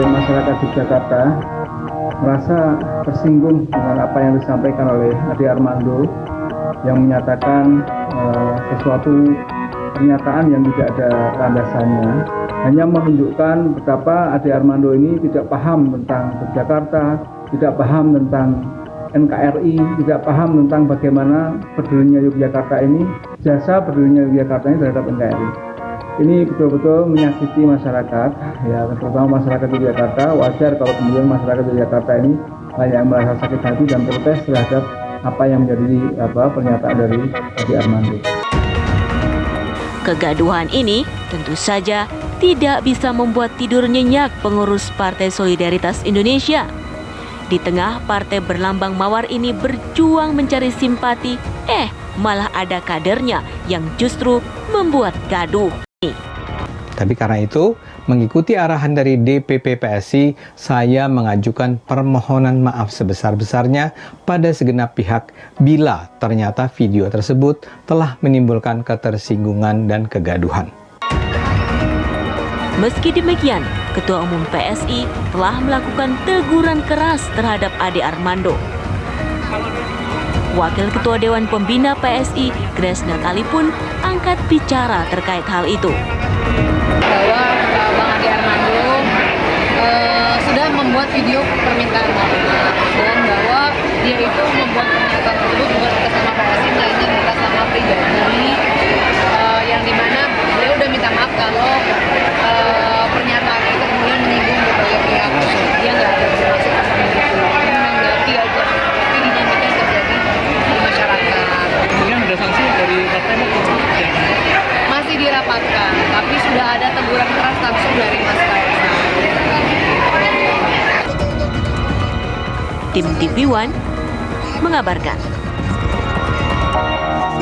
Masyarakat Yogyakarta merasa tersinggung dengan apa yang disampaikan oleh Ade Armando yang menyatakan sesuatu pernyataan yang tidak ada landasannya, hanya menunjukkan betapa Ade Armando ini tidak paham tentang Yogyakarta, tidak paham tentang NKRI, tidak paham tentang bagaimana berdirinya Yogyakarta ini, jasa berdirinya Yogyakarta ini terhadap NKRI. Ini betul-betul menyakiti masyarakat, ya terutama masyarakat Yogyakarta. Wajar kalau kemudian masyarakat Yogyakarta ini banyak yang merasa sakit hati dan protes terhadap apa yang menjadi pernyataan dari Ade Armando. Kegaduhan ini tentu saja tidak bisa membuat tidur nyenyak pengurus Partai Solidaritas Indonesia. Di tengah partai berlambang mawar ini berjuang mencari simpati, malah ada kadernya yang justru membuat gaduh. Tapi karena itu, mengikuti arahan dari DPP PSI, saya mengajukan permohonan maaf sebesar-besarnya pada segenap pihak bila ternyata video tersebut telah menimbulkan ketersinggungan dan kegaduhan. Meski demikian, Ketua Umum PSI telah melakukan teguran keras terhadap Ade Armando. Wakil Ketua Dewan Pembina PSI, Grace Natali pun angkat bicara terkait hal itu. Bahwa Bang Ade Armando sudah membuat video permintaan maaf dan bahwa dia itu membuat pernyataan tersebut bukan atas nama PSI, melainkan atas nama pribadi, yang dimana beliau udah minta maaf kalau pernyataan itu kemudian menyinggung berbagai pihak. Dia nggak ada bermaksud menanggapi aja, tapi dinamika yang terjadi di masyarakat. Kemudian ada sanksi dari partai masih dirapatkan, tapi sudah ada teguran keras langsung dari Mas Kaisang. Tim TV One mengabarkan.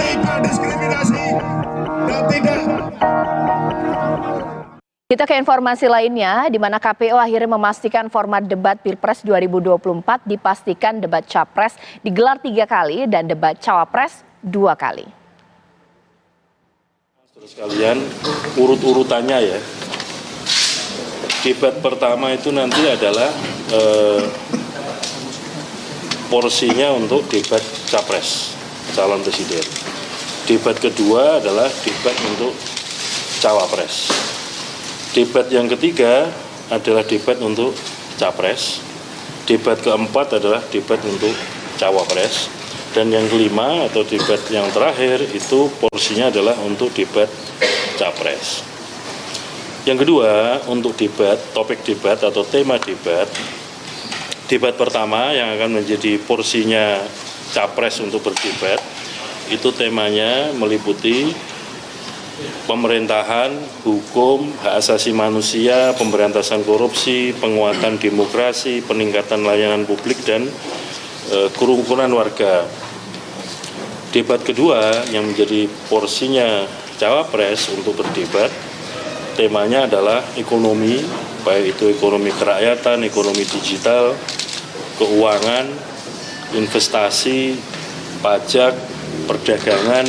Tidak diskriminasi dan tidak. Kita ke informasi lainnya, di mana KPU akhirnya memastikan format debat Pilpres 2024 dipastikan debat Capres digelar 3 kali dan debat Cawapres 2 kali. Sekalian urut-urutannya ya. Debat pertama itu nanti adalah porsinya untuk debat Capres, calon presiden. Debat kedua adalah debat untuk Cawapres. Debat yang ketiga adalah debat untuk Capres. Debat keempat adalah debat untuk Cawapres. Dan yang kelima atau debat yang terakhir itu porsinya adalah untuk debat Capres. Yang kedua, untuk debat, topik debat atau tema debat, debat pertama yang akan menjadi porsinya Capres untuk berdebat, itu temanya meliputi pemerintahan, hukum, hak asasi manusia, pemberantasan korupsi, penguatan demokrasi, peningkatan layanan publik, dan kerukunan warga. Debat kedua yang menjadi porsinya Cawapres untuk berdebat, temanya adalah ekonomi, baik itu ekonomi kerakyatan, ekonomi digital, keuangan, investasi, pajak, perdagangan,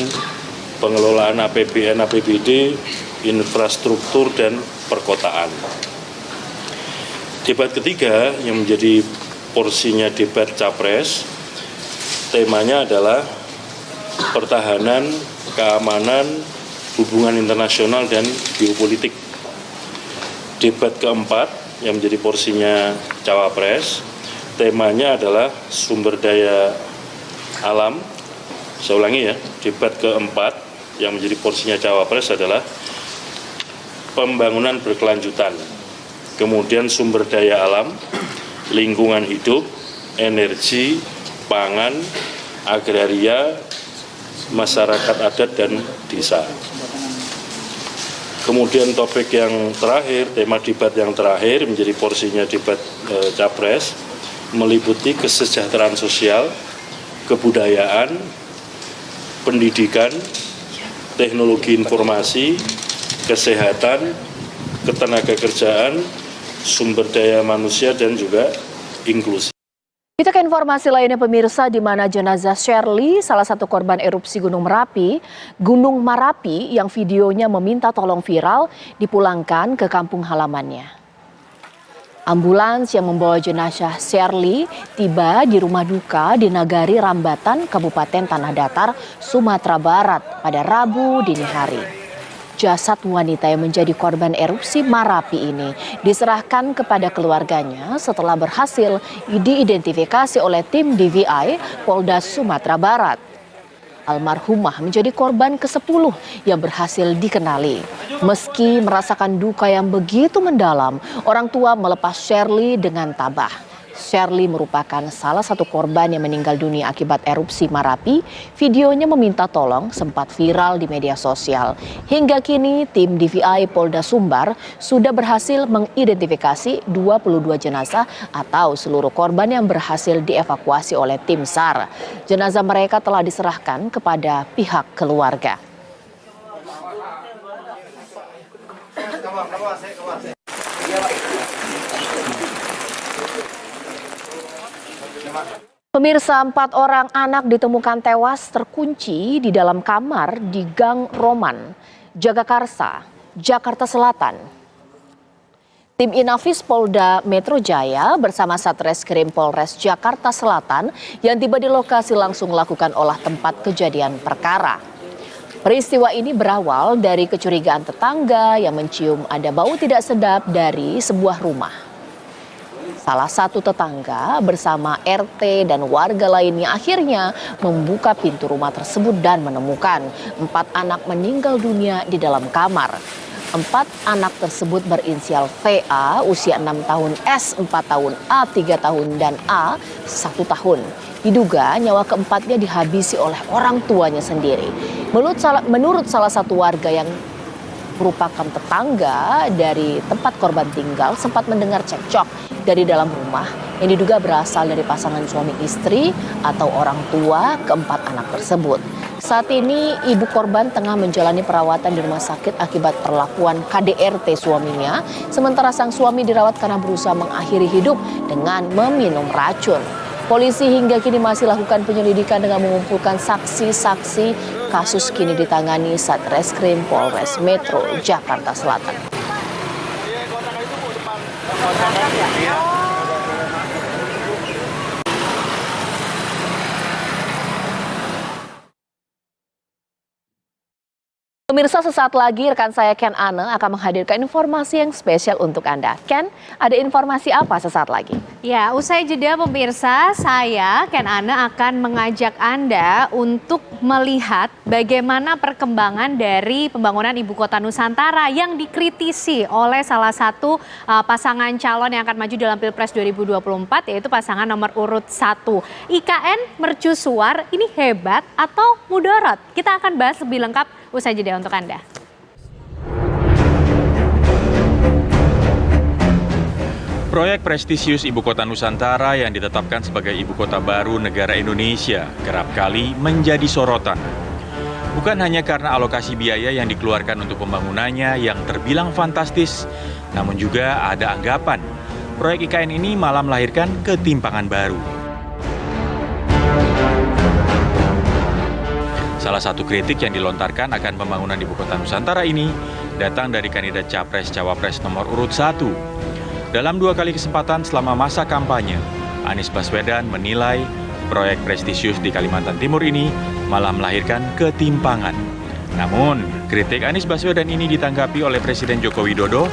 pengelolaan APBN, APBD, infrastruktur, dan perkotaan. Debat ketiga yang menjadi porsinya debat Capres, temanya adalah pertahanan, keamanan, hubungan internasional, dan geopolitik. Debat keempat yang menjadi porsinya Cawapres, temanya adalah sumber daya alam. Saya ulangi ya, debat keempat yang menjadi porsinya Cawapres adalah pembangunan berkelanjutan, kemudian sumber daya alam, lingkungan hidup, energi, pangan, agraria, masyarakat adat, dan desa. Kemudian topik yang terakhir, tema debat yang terakhir menjadi porsinya debat Capres, meliputi kesejahteraan sosial, kebudayaan, pendidikan, teknologi informasi, kesehatan, ketenagakerjaan, sumber daya manusia dan juga inklusi. Kita ke informasi lainnya pemirsa, di mana jenazah Shirley, salah satu korban erupsi Gunung Merapi yang videonya meminta tolong viral, dipulangkan ke kampung halamannya. Ambulans yang membawa jenazah Shirley tiba di rumah duka di Nagari Rambatan, Kabupaten Tanah Datar, Sumatera Barat pada Rabu dini hari. Jasad wanita yang menjadi korban erupsi Merapi ini diserahkan kepada keluarganya setelah berhasil diidentifikasi oleh tim DVI Polda Sumatera Barat. Almarhumah menjadi korban ke-10 yang berhasil dikenali. Meski merasakan duka yang begitu mendalam, orang tua melepas Shirley dengan tabah. Shirley merupakan salah satu korban yang meninggal dunia akibat erupsi Merapi. Videonya meminta tolong sempat viral di media sosial. Hingga kini tim DVI Polda Sumbar sudah berhasil mengidentifikasi 22 jenazah atau seluruh korban yang berhasil dievakuasi oleh tim SAR. Jenazah mereka telah diserahkan kepada pihak keluarga. Pemirsa, 4 orang anak ditemukan tewas terkunci di dalam kamar di Gang Roman, Jagakarsa, Jakarta Selatan. Tim Inafis Polda Metro Jaya bersama Satreskrim Polres Jakarta Selatan yang tiba di lokasi langsung melakukan olah tempat kejadian perkara. Peristiwa ini berawal dari kecurigaan tetangga yang mencium ada bau tidak sedap dari sebuah rumah. Salah satu tetangga bersama RT dan warga lainnya akhirnya membuka pintu rumah tersebut dan menemukan 4 anak meninggal dunia di dalam kamar. 4 anak tersebut berinisial VA usia 6 tahun, S 4 tahun, A 3 tahun, dan A 1 tahun. Diduga nyawa keempatnya dihabisi oleh orang tuanya sendiri. Menurut salah satu warga yang merupakan tetangga dari tempat korban tinggal sempat mendengar cekcok dari dalam rumah yang diduga berasal dari pasangan suami istri atau orang tua keempat anak tersebut. Saat ini ibu korban tengah menjalani perawatan di rumah sakit akibat perlakuan KDRT suaminya, sementara sang suami dirawat karena berusaha mengakhiri hidup dengan meminum racun. Polisi hingga kini masih lakukan penyelidikan dengan mengumpulkan saksi-saksi. Kasus kini ditangani Satreskrim Polres Metro Jakarta Selatan. Pemirsa, sesaat lagi rekan saya Ken Ane akan menghadirkan informasi yang spesial untuk Anda. Ken, ada informasi apa sesaat lagi? Ya, usai jeda pemirsa, saya Ken Ane akan mengajak Anda untuk melihat bagaimana perkembangan dari pembangunan Ibu Kota Nusantara yang dikritisi oleh salah satu pasangan calon yang akan maju dalam Pilpres 2024, yaitu pasangan nomor urut 1. IKN mercusuar, ini hebat atau mudarat? Kita akan bahas lebih lengkap usai jeda untuk Anda. Proyek prestisius Ibu Kota Nusantara yang ditetapkan sebagai Ibu Kota baru negara Indonesia kerap kali menjadi sorotan. Bukan hanya karena alokasi biaya yang dikeluarkan untuk pembangunannya yang terbilang fantastis, namun juga ada anggapan proyek IKN ini malah melahirkan ketimpangan baru. Salah satu kritik yang dilontarkan akan pembangunan Ibu Kota Nusantara ini datang dari kandidat Capres-Cawapres nomor urut 1. Dalam 2 kali kesempatan selama masa kampanye, Anies Baswedan menilai proyek prestisius di Kalimantan Timur ini malah melahirkan ketimpangan. Namun, kritik Anies Baswedan ini ditanggapi oleh Presiden Joko Widodo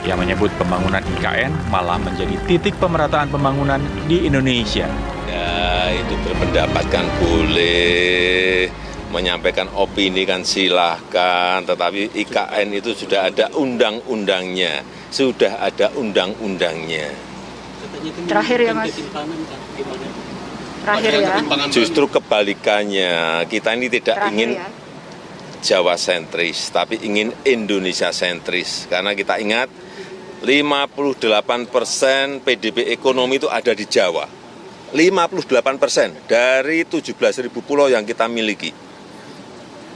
yang menyebut pembangunan IKN malah menjadi titik pemerataan pembangunan di Indonesia. Ya, itu berpendapat kan boleh, menyampaikan opini kan silahkan, tetapi IKN itu sudah ada undang-undangnya, Terakhir ya Mas. Terakhir ya. Justru kebalikannya, kita ini tidak ingin Jawa sentris, tapi ingin Indonesia sentris. Karena kita ingat 58% PDB ekonomi itu ada di Jawa. 58% dari 17.000 pulau yang kita miliki.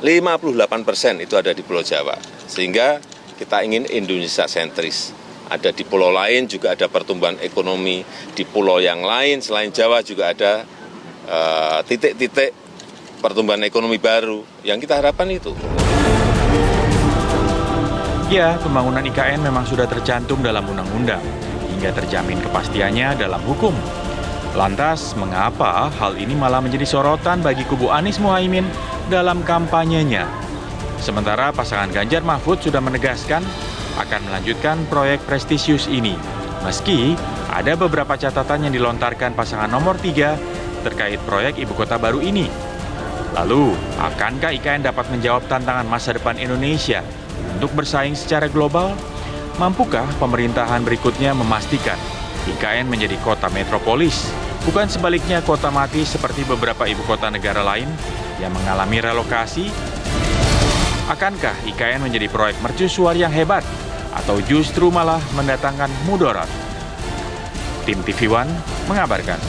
58% itu ada di Pulau Jawa. Sehingga kita ingin Indonesia sentris. ada di pulau lain juga ada pertumbuhan ekonomi, di pulau yang lain selain Jawa juga ada titik-titik pertumbuhan ekonomi baru yang kita harapkan itu. Ya, pembangunan IKN memang sudah tercantum dalam undang-undang, hingga terjamin kepastiannya dalam hukum. Lantas, mengapa hal ini malah menjadi sorotan bagi kubu Anies Muhaimin dalam kampanyenya? Sementara pasangan Ganjar Mahfud sudah menegaskan akan melanjutkan proyek prestisius ini, meski ada beberapa catatan yang dilontarkan pasangan nomor 3 terkait proyek ibu kota baru ini. Lalu, akankah IKN dapat menjawab tantangan masa depan Indonesia untuk bersaing secara global? Mampukah pemerintahan berikutnya memastikan IKN menjadi kota metropolis, bukan sebaliknya kota mati seperti beberapa ibu kota negara lain yang mengalami relokasi? Akankah IKN menjadi proyek mercusuar yang hebat, atau justru malah mendatangkan mudarat? Tim TV One mengabarkan.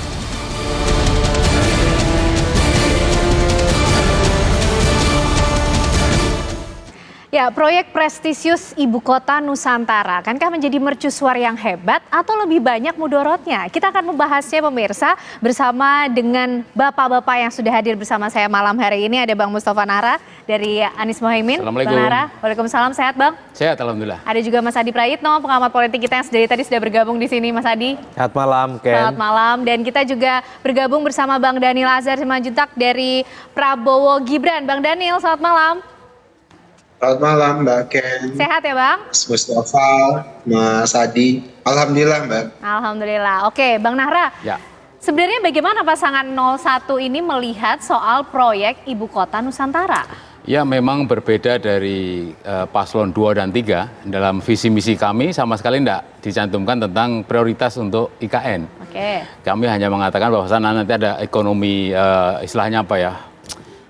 Ya, proyek prestisius Ibu Kota Nusantara, akankah menjadi mercusuar yang hebat atau lebih banyak mudorotnya? Kita akan membahasnya pemirsa bersama dengan bapak-bapak yang sudah hadir bersama saya malam hari ini. Ada Bang Mustafa Nahra dari Anies Muhaimin. Assalamualaikum. Bang Nahra, waalaikumsalam, sehat Bang? Sehat, alhamdulillah. Ada juga Mas Adi Prayitno, pengamat politik kita yang dari tadi sudah bergabung di sini, Mas Adi. Selamat malam, Ken. Selamat malam, dan kita juga bergabung bersama Bang Daniel Azhar Simanjuntak dari Prabowo Gibran. Bang Daniel, selamat malam. Selamat malam Mbak Ken. Sehat ya Bang? Mas Mustafa, Mas Adi. Alhamdulillah Mbak. Alhamdulillah. Oke Bang Nahra. Ya. Sebenarnya bagaimana pasangan 01 ini melihat soal proyek Ibu Kota Nusantara? Ya, memang berbeda dari paslon 2 dan 3. Dalam visi misi kami sama sekali tidak dicantumkan tentang prioritas untuk IKN. Oke. Kami hanya mengatakan bahwa sana nanti ada ekonomi istilahnya apa ya,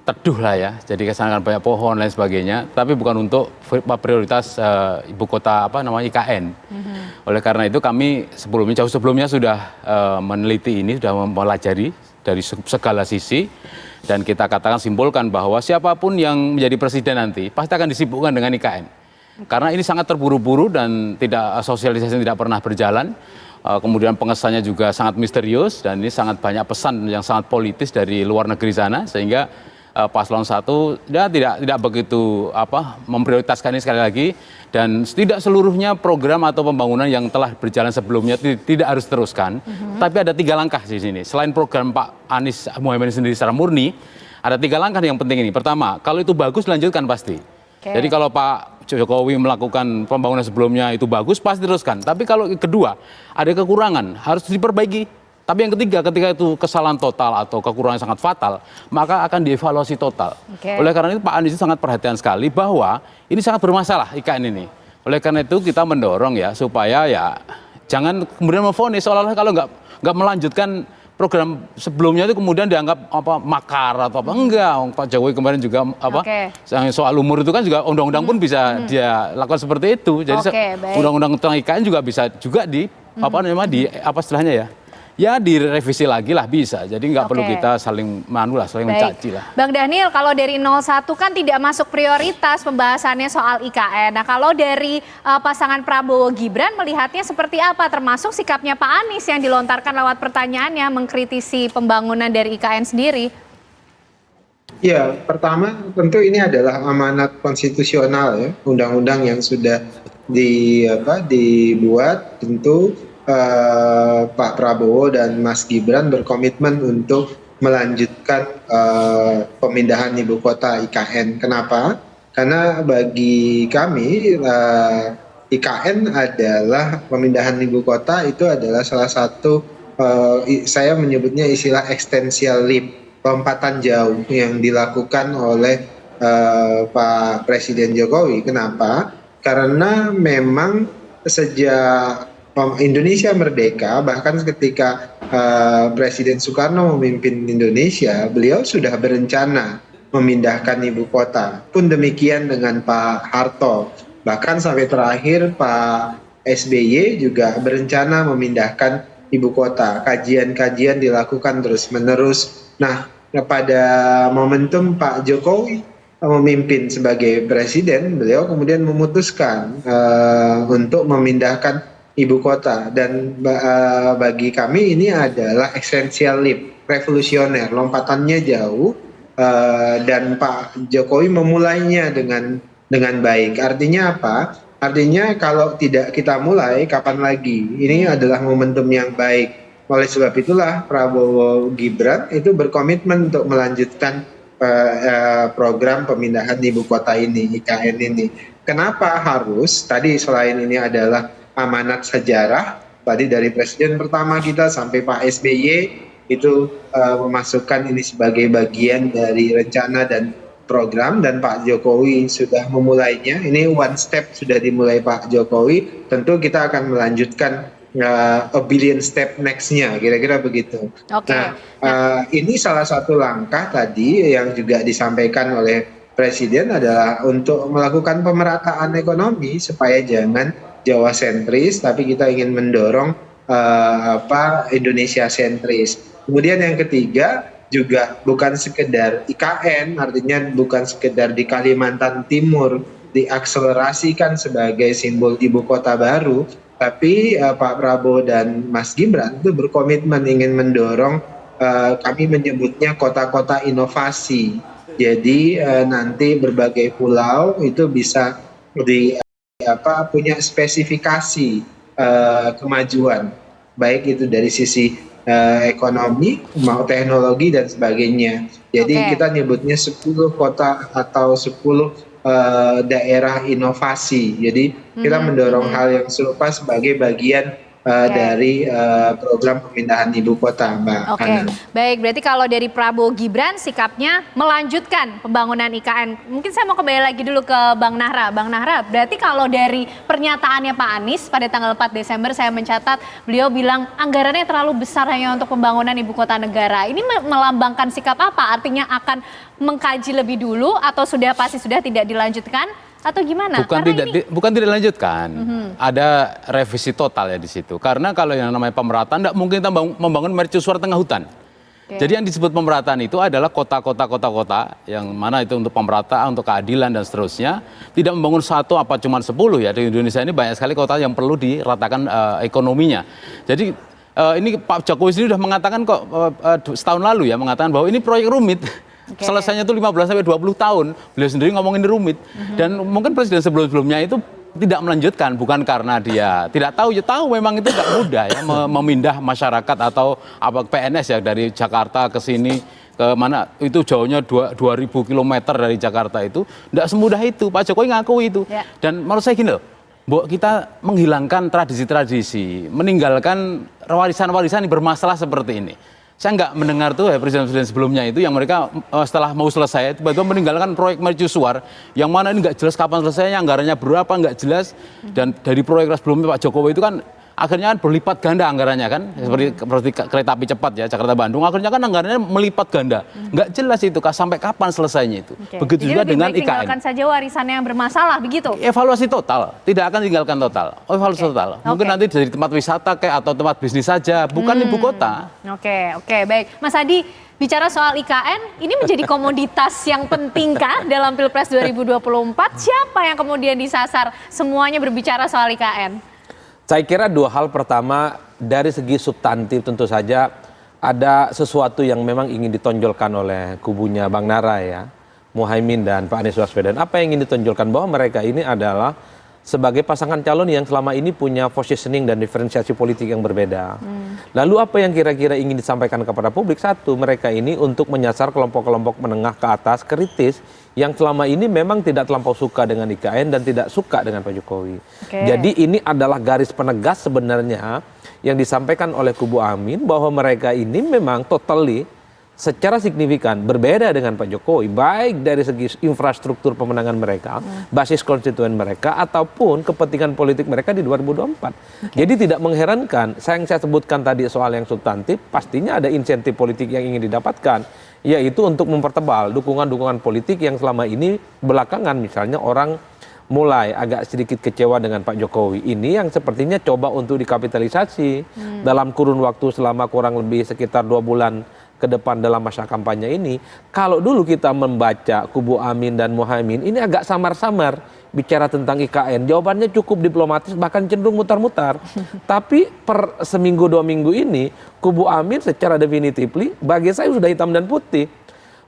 teduh lah ya, jadi kesana banyak pohon dan lain sebagainya, tapi bukan untuk prioritas ibu kota IKN. Oleh karena itu kami jauh sebelumnya sudah meneliti ini, sudah mempelajari dari segala sisi, dan kita katakan simpulkan bahwa siapapun yang menjadi presiden nanti pasti akan disibukkan dengan IKN. Karena ini sangat terburu-buru dan sosialisasi tidak pernah berjalan. Kemudian pengesannya juga sangat misterius, dan ini sangat banyak pesan yang sangat politis dari luar negeri sana, sehingga paslon 1 tidak begitu memprioritaskan ini sekali lagi, dan tidak seluruhnya program atau pembangunan yang telah berjalan sebelumnya tidak harus teruskan. Tapi ada 3 langkah di sini. Selain program Pak Anies Muhaimin sendiri secara murni, ada 3 langkah yang penting ini. Pertama, kalau itu bagus lanjutkan pasti. Jadi kalau Pak Jokowi melakukan pembangunan sebelumnya itu bagus, pasti teruskan. Tapi kalau kedua, ada kekurangan, harus diperbaiki. Tapi yang ketiga, ketika itu kesalahan total atau kekurangan sangat fatal, maka akan dievaluasi total. Oleh karena itu Pak Anies sangat perhatian sekali bahwa ini sangat bermasalah IKN ini. Oleh karena itu kita mendorong ya supaya ya jangan kemudian memvonis seolah-olah kalau nggak melanjutkan program sebelumnya itu kemudian dianggap makar atau apa. Enggak, Pak Jokowi kemarin juga soal umur itu kan juga undang-undang pun bisa dia lakukan seperti itu. Jadi undang-undang tentang IKN juga bisa juga istilahnya ya. Ya direvisi lagi lah bisa, jadi nggak perlu kita saling mencaci lah. Bang Daniel, kalau dari 01 kan tidak masuk prioritas pembahasannya soal IKN. Nah kalau dari pasangan Prabowo Gibran melihatnya seperti apa, termasuk sikapnya Pak Anies yang dilontarkan lewat pertanyaannya mengkritisi pembangunan dari IKN sendiri? Ya, pertama tentu ini adalah amanat konstitusional ya, undang-undang yang sudah dibuat tentu. Pak Prabowo dan Mas Gibran berkomitmen untuk melanjutkan pemindahan ibu kota IKN. Kenapa? Karena bagi kami IKN adalah pemindahan ibu kota itu adalah salah satu saya menyebutnya istilah extensial leap, lompatan jauh yang dilakukan oleh Pak Presiden Jokowi. Kenapa? Karena memang sejak Indonesia merdeka, bahkan ketika Presiden Soekarno memimpin Indonesia, beliau sudah berencana memindahkan ibu kota. Pun demikian dengan Pak Harto. Bahkan sampai terakhir Pak SBY juga berencana memindahkan ibu kota. Kajian-kajian dilakukan terus-menerus. Nah, pada momentum Pak Jokowi memimpin sebagai presiden, beliau kemudian memutuskan untuk memindahkan ibu kota, dan bagi kami ini adalah essential leap, revolusioner, lompatannya jauh, dan Pak Jokowi memulainya dengan baik. Artinya apa? Artinya kalau tidak kita mulai, kapan lagi? Ini adalah momentum yang baik. Oleh sebab itulah Prabowo Gibran itu berkomitmen untuk melanjutkan program pemindahan ibu kota ini, IKN ini. Kenapa harus? Tadi selain ini adalah amanat sejarah, tadi dari presiden pertama kita sampai Pak SBY itu memasukkan ini sebagai bagian dari rencana dan program, dan Pak Jokowi sudah memulainya. Ini one step sudah dimulai Pak Jokowi, tentu kita akan melanjutkan a billion step next-nya, kira-kira begitu. Okay. Nah, ini salah satu langkah tadi yang juga disampaikan oleh Presiden adalah untuk melakukan pemerataan ekonomi supaya jangan Jawa sentris, tapi kita ingin mendorong Indonesia sentris. Kemudian yang ketiga juga bukan sekedar IKN, artinya bukan sekedar di Kalimantan Timur diakselerasikan sebagai simbol ibu kota baru, tapi Pak Prabowo dan Mas Gibran itu berkomitmen ingin mendorong, kami menyebutnya kota-kota inovasi. Jadi nanti berbagai pulau itu bisa punya spesifikasi kemajuan, baik itu dari sisi ekonomi, mau teknologi dan sebagainya. Jadi kita nyebutnya 10 kota atau 10 daerah inovasi. Jadi kita mendorong hal yang serupa sebagai bagian dari program pemindahan ibu kota, Mbak Ana. Baik, berarti kalau dari Prabowo Gibran sikapnya melanjutkan pembangunan IKN. Mungkin saya mau kembali lagi dulu ke Bang Nahra. Bang Nahra, berarti kalau dari pernyataannya Pak Anies pada tanggal 4 Desember saya mencatat beliau bilang anggarannya terlalu besar hanya untuk pembangunan ibu kota negara. Ini melambangkan sikap apa? Artinya akan mengkaji lebih dulu atau pasti sudah tidak dilanjutkan? Atau gimana? Bukan tidak dilanjutkan. Ada revisi total ya di situ. Karena kalau yang namanya pemerataan tidak mungkin kita membangun mercusuar tengah hutan. Jadi yang disebut pemerataan itu adalah kota-kota yang mana itu untuk pemerataan, untuk keadilan dan seterusnya. Tidak membangun satu apa cuma 10 ya. Di Indonesia ini banyak sekali kota yang perlu diratakan ekonominya. Jadi ini Pak Jokowi sendiri sudah mengatakan kok setahun lalu ya, mengatakan bahwa ini proyek rumit. Selesainya itu 15 sampai 20 tahun. Beliau sendiri ngomongin rumit. Dan mungkin presiden sebelum-sebelumnya itu tidak melanjutkan, bukan karena dia tidak tahu, ya tahu memang itu tidak mudah ya memindah masyarakat atau PNS ya dari Jakarta ke sini ke mana itu jauhnya 2000 km dari Jakarta itu tidak semudah itu. Pak Jokowi ngaku itu. Dan menurut saya gini loh, kita menghilangkan tradisi-tradisi, meninggalkan warisan-warisan yang bermasalah seperti ini. Saya nggak mendengar tuh ya presiden-presiden sebelumnya itu yang mereka setelah mau selesai tiba-tiba meninggalkan proyek mercusuar yang mana ini nggak jelas kapan selesainya, anggarannya berapa nggak jelas, dan dari proyek sebelumnya Pak Jokowi itu kan akhirnya kan berlipat ganda anggarannya kan, seperti kereta api cepat ya Jakarta-Bandung, akhirnya kan anggarannya melipat ganda, nggak jelas itu sampai kapan selesainya itu. Begitu juga dengan IKN. Tinggalkan saja warisan yang bermasalah begitu. Evaluasi total, tidak akan tinggalkan total. Evaluasi total. Mungkin nanti dari tempat wisata kayak atau tempat bisnis saja, bukan ibu kota. Oke, baik. Mas Adi, bicara soal IKN, ini menjadi komoditas yang pentingkah dalam Pilpres 2024? Siapa yang kemudian disasar? Semuanya berbicara soal IKN. Saya kira dua hal. Pertama, dari segi substantif tentu saja ada sesuatu yang memang ingin ditonjolkan oleh kubunya Bang Nara ya, Muhaimin dan Pak Anies Baswedan. Apa yang ingin ditonjolkan? Bahwa mereka ini adalah sebagai pasangan calon yang selama ini punya positioning dan diferensiasi politik yang berbeda. Lalu apa yang kira-kira ingin disampaikan kepada publik? Satu, mereka ini untuk menyasar kelompok-kelompok menengah ke atas, kritis, yang selama ini memang tidak terlampau suka dengan IKN dan tidak suka dengan Pak Jokowi. Jadi ini adalah garis penegas sebenarnya yang disampaikan oleh kubu Amin bahwa mereka ini memang totally secara signifikan berbeda dengan Pak Jokowi, baik dari segi infrastruktur pemenangan mereka, basis konstituen mereka, ataupun kepentingan politik mereka di 2024. Jadi tidak mengherankan, yang saya sebutkan tadi soal yang substantif, pastinya ada insentif politik yang ingin didapatkan, yaitu untuk mempertebal dukungan-dukungan politik yang selama ini belakangan misalnya orang mulai agak sedikit kecewa dengan Pak Jokowi. Ini yang sepertinya coba untuk dikapitalisasi dalam kurun waktu selama kurang lebih sekitar 2 bulan ke depan dalam masa kampanye ini. Kalau dulu kita membaca kubu Amin dan Muhaimin, ini agak samar-samar bicara tentang IKN. Jawabannya cukup diplomatis, bahkan cenderung mutar-mutar. Tapi per seminggu 2 minggu ini, kubu Amin secara definitively bagi saya sudah hitam dan putih.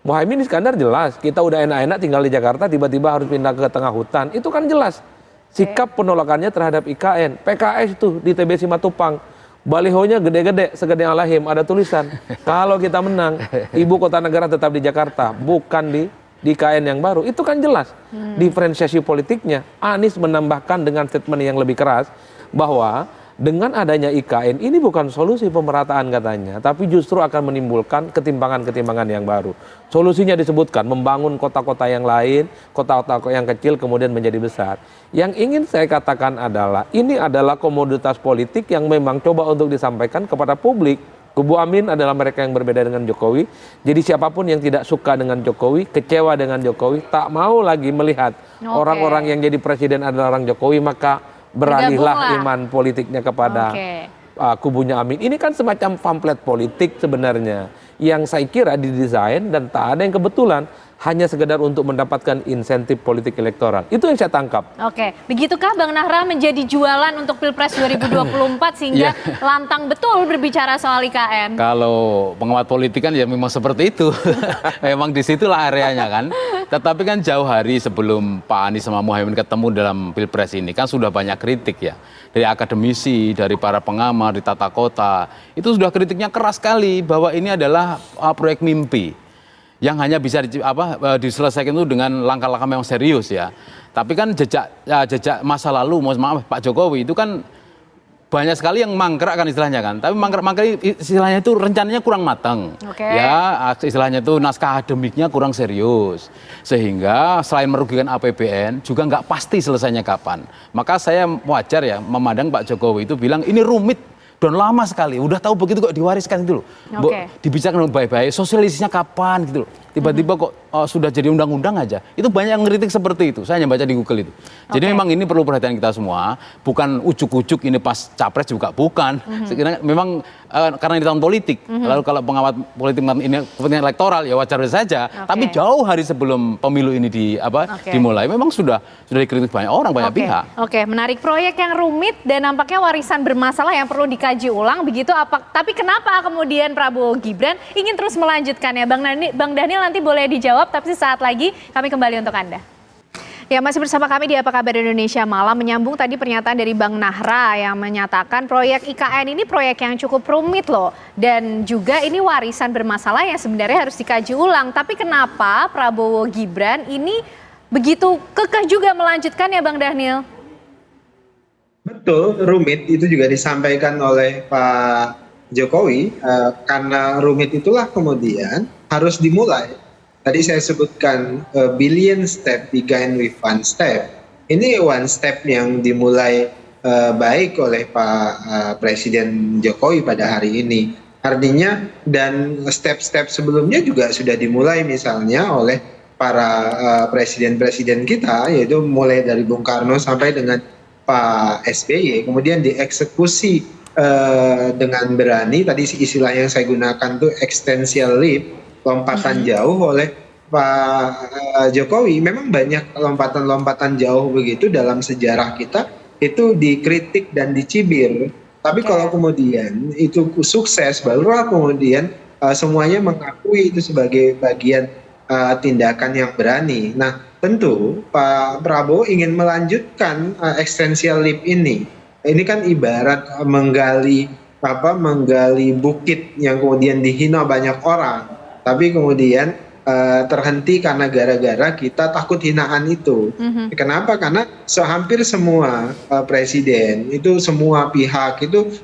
Muhaimin Iskandar jelas, kita udah enak-enak tinggal di Jakarta, tiba-tiba harus pindah ke tengah hutan. Itu kan jelas sikap penolakannya terhadap IKN. PKS itu di TB Simatupang, balihonya gede-gede, segede Alahim, ada tulisan, kalau kita menang, ibu kota negara tetap di Jakarta, bukan di IKN yang baru. Itu kan jelas diferensiasi politiknya. Anies menambahkan dengan statement yang lebih keras bahwa dengan adanya IKN ini bukan solusi pemerataan katanya, tapi justru akan menimbulkan ketimpangan-ketimpangan yang baru. Solusinya disebutkan membangun kota-kota yang lain, kota-kota yang kecil kemudian menjadi besar. Yang ingin saya katakan adalah ini adalah komoditas politik yang memang coba untuk disampaikan kepada publik. Kubu Amin adalah mereka yang berbeda dengan Jokowi. Jadi siapapun yang tidak suka dengan Jokowi, kecewa dengan Jokowi, tak mau lagi melihat orang-orang yang jadi presiden adalah orang Jokowi, maka beralihlah iman politiknya kepada kubunya Amin. Ini kan semacam pamflet politik sebenarnya yang saya kira didesain dan tak ada yang kebetulan, hanya sekedar untuk mendapatkan insentif politik elektoral. Itu yang saya tangkap. Oke, begitukah Bang Nahra menjadi jualan untuk Pilpres 2024 sehingga lantang betul berbicara soal IKN? Kalau pengamat politik kan ya memang seperti itu. Memang disitulah areanya kan. Tetapi kan jauh hari sebelum Pak Anies sama Muhaimin ketemu dalam Pilpres ini kan sudah banyak kritik ya. Dari akademisi, dari para pengamat, di tata kota. Itu sudah kritiknya keras sekali bahwa ini adalah proyek mimpi yang hanya bisa diselesaikan itu dengan langkah-langkah memang serius ya. Tapi kan jejak masa lalu, maaf Pak Jokowi itu kan banyak sekali yang mangkrak kan istilahnya kan. Tapi mangkrak istilahnya itu rencananya kurang matang. Ya, istilahnya itu naskah akademiknya kurang serius. Sehingga selain merugikan APBN juga nggak pasti selesainya kapan. Maka saya wajar ya memandang Pak Jokowi itu bilang ini rumit dan lama sekali, udah tahu begitu kok diwariskan itu loh. Dibicarakan baik-baik, sosialisasinya kapan gitu loh. Tiba-tiba kok sudah jadi undang-undang aja. Itu banyak yang ngeritik seperti itu. Saya hanya baca di Google itu. Jadi memang ini perlu perhatian kita semua. Bukan ujuk-ujuk ini pas capres juga bukan. Sekiranya memang karena ini tahun politik. Lalu kalau pengamat politik ini kepentingan elektoral ya wajar saja. Tapi jauh hari sebelum pemilu ini dimulai, memang sudah dikritik banyak orang, banyak pihak. Oke, menarik, proyek yang rumit dan nampaknya warisan bermasalah yang perlu dikaji ulang begitu. Tapi kenapa kemudian Prabowo Gibran ingin terus melanjutkannya? Bang Daniel nanti boleh dijawab, tapi sesaat lagi kami kembali untuk Anda. Ya, masih bersama kami di Apa Kabar Indonesia Malam, menyambung tadi pernyataan dari Bang Nahra yang menyatakan proyek IKN ini proyek yang cukup rumit loh. Dan juga ini warisan bermasalah yang sebenarnya harus dikaji ulang. Tapi kenapa Prabowo Gibran ini begitu kekeh juga melanjutkan ya Bang Daniel? Betul, rumit itu juga disampaikan oleh Pak Jokowi. Karena rumit itulah kemudian harus dimulai. Tadi saya sebutkan billion step began with one step. Ini one step yang dimulai baik oleh Pak Presiden Jokowi pada hari ini. Artinya dan step-step sebelumnya juga sudah dimulai misalnya oleh para presiden-presiden kita, yaitu mulai dari Bung Karno sampai dengan Pak SBY, kemudian dieksekusi dengan berani. Tadi istilah yang saya gunakan tuh extensial leap, lompatan jauh oleh Pak Jokowi. Memang banyak lompatan-lompatan jauh begitu dalam sejarah kita, itu dikritik dan dicibir. Tapi kalau kemudian itu sukses, barulah kemudian semuanya mengakui itu sebagai bagian tindakan yang berani. Nah, tentu Pak Prabowo ingin melanjutkan extensial leap ini. Ini kan ibarat menggali bukit yang kemudian dihina banyak orang, tapi kemudian terhenti karena gara-gara kita takut hinaan itu. Kenapa? Karena hampir semua presiden itu, semua pihak itu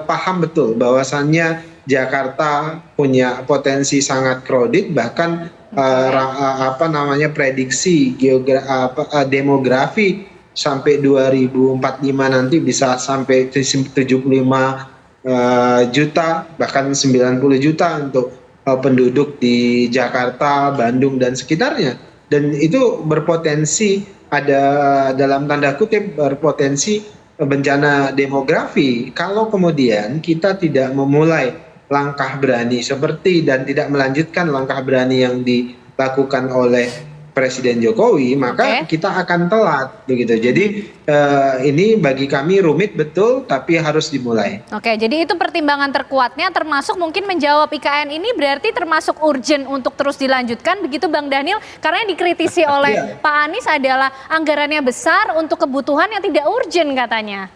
paham betul bahwasannya Jakarta punya potensi sangat crowded, bahkan prediksi demografi sampai 2045 nanti bisa sampai 75 juta, bahkan 90 juta untuk penduduk di Jakarta, Bandung dan sekitarnya. Dan itu berpotensi ada dalam tanda kutip berpotensi bencana demografi kalau kemudian kita tidak memulai langkah berani seperti dan tidak melanjutkan langkah berani yang dilakukan oleh Presiden Jokowi, maka kita akan telat begitu. Jadi ini bagi kami rumit betul, tapi harus dimulai. Oke, jadi itu pertimbangan terkuatnya, termasuk mungkin menjawab IKN ini berarti termasuk urgent untuk terus dilanjutkan, begitu Bang Daniel? Karena yang dikritisi oleh Pak Anies adalah anggarannya besar untuk kebutuhan yang tidak urgent katanya.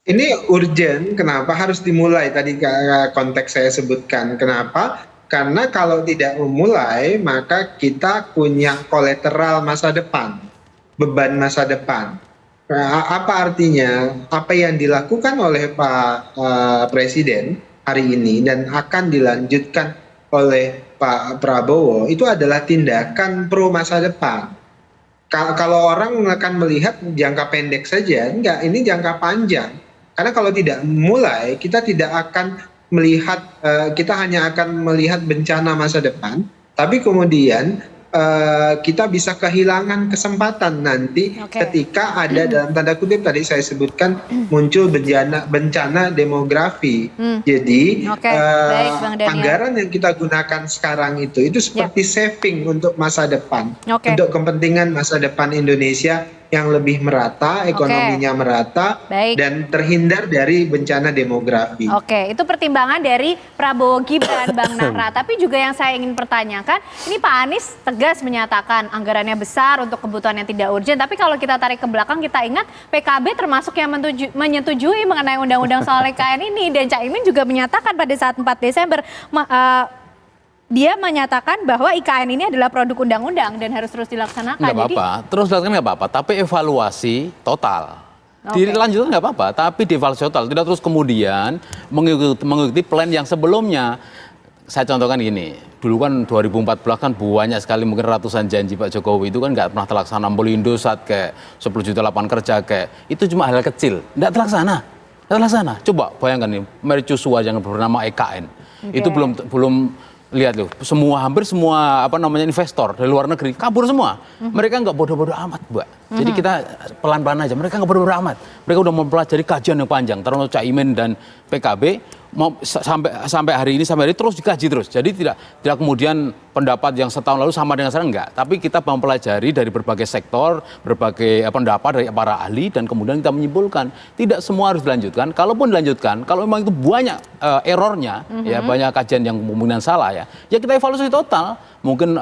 Ini urgent, kenapa harus dimulai? Tadi konteks saya sebutkan, kenapa? Karena kalau tidak memulai, maka kita punya kolateral masa depan, beban masa depan. Apa artinya? Apa yang dilakukan oleh Pak Presiden hari ini dan akan dilanjutkan oleh Pak Prabowo itu adalah tindakan pro masa depan. Kalau orang akan melihat jangka pendek saja, enggak, ini jangka panjang. Karena kalau tidak mulai, kita tidak akan melihat, kita hanya akan melihat bencana masa depan, tapi kemudian kita bisa kehilangan kesempatan nanti ketika ada dalam tanda kutip tadi saya sebutkan muncul bencana demografi. Jadi anggaran yang kita gunakan sekarang itu seperti saving untuk masa depan, untuk kepentingan masa depan Indonesia yang lebih merata, ekonominya merata, dan terhindar dari bencana demografi. Oke, itu pertimbangan dari Prabowo Gibran, Bang Nahra. Tapi juga yang saya ingin pertanyakan, ini Pak Anies tegas menyatakan anggarannya besar untuk kebutuhan yang tidak urgent. Tapi kalau kita tarik ke belakang, kita ingat PKB termasuk yang menyetujui mengenai undang-undang soal IKN ini. Dan Cak Imin juga menyatakan pada saat 4 Desember, dia menyatakan bahwa IKN ini adalah produk undang-undang dan harus terus dilaksanakan. Nggak apa-apa, terus dilaksanakan nggak apa-apa, tapi evaluasi total. Dilanjutkan nggak apa-apa, tapi dievaluasi total. Tidak terus kemudian mengikuti plan yang sebelumnya. Saya contohkan gini, dulu kan 2014 kan banyak sekali mungkin ratusan janji Pak Jokowi itu kan nggak pernah terlaksana. Indosat kayak 10 juta lapangan kerja kayak, itu cuma hal kecil, nggak terlaksana. Coba bayangkan nih, mercusuar yang bernama EKN, itu belum lihat loh, hampir semua investor dari luar negeri kabur semua. Mereka nggak bodoh-bodoh amat, Mbak. Jadi kita pelan-pelan aja. Mereka nggak bodoh-bodoh amat. Mereka udah mempelajari kajian yang panjang, termasuk Cak Imin dan PKB sampai hari ini terus dikaji terus. Jadi tidak kemudian pendapat yang setahun lalu sama dengan sekarang, enggak. Tapi kita mempelajari dari berbagai sektor, berbagai pendapat dari para ahli, dan kemudian kita menyimpulkan tidak semua harus dilanjutkan. Kalaupun dilanjutkan, kalau memang itu banyak errornya, ya banyak kajian yang kemungkinan salah ya kita evaluasi total. Mungkin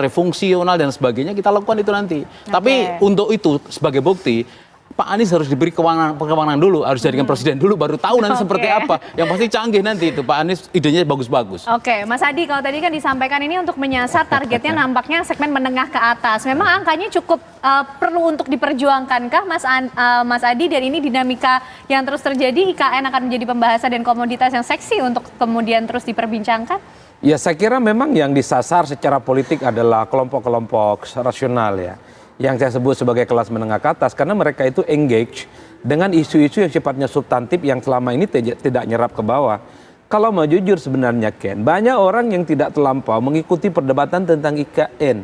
refungsional dan sebagainya kita lakukan itu nanti. Tapi untuk itu sebagai bukti, Pak Anies harus diberi kewenangan dulu, harus jadikan presiden dulu, baru tahu nanti seperti apa. Yang pasti canggih nanti itu, Pak Anies idenya bagus-bagus. Oke, Mas Adi, kalau tadi kan disampaikan ini untuk menyasar targetnya nampaknya segmen menengah ke atas. Memang angkanya cukup perlu untuk diperjuangkankah, Mas Adi? Dan ini dinamika yang terus terjadi, IKN akan menjadi pembahasan dan komoditas yang seksi untuk kemudian terus diperbincangkan? Ya, saya kira memang yang disasar secara politik adalah kelompok-kelompok rasional ya, yang saya sebut sebagai kelas menengah ke atas, karena mereka itu engage dengan isu-isu yang sifatnya substantif yang selama ini tidak nyerap ke bawah. Kalau mau jujur sebenarnya Ken, banyak orang yang tidak terlampau mengikuti perdebatan tentang IKN.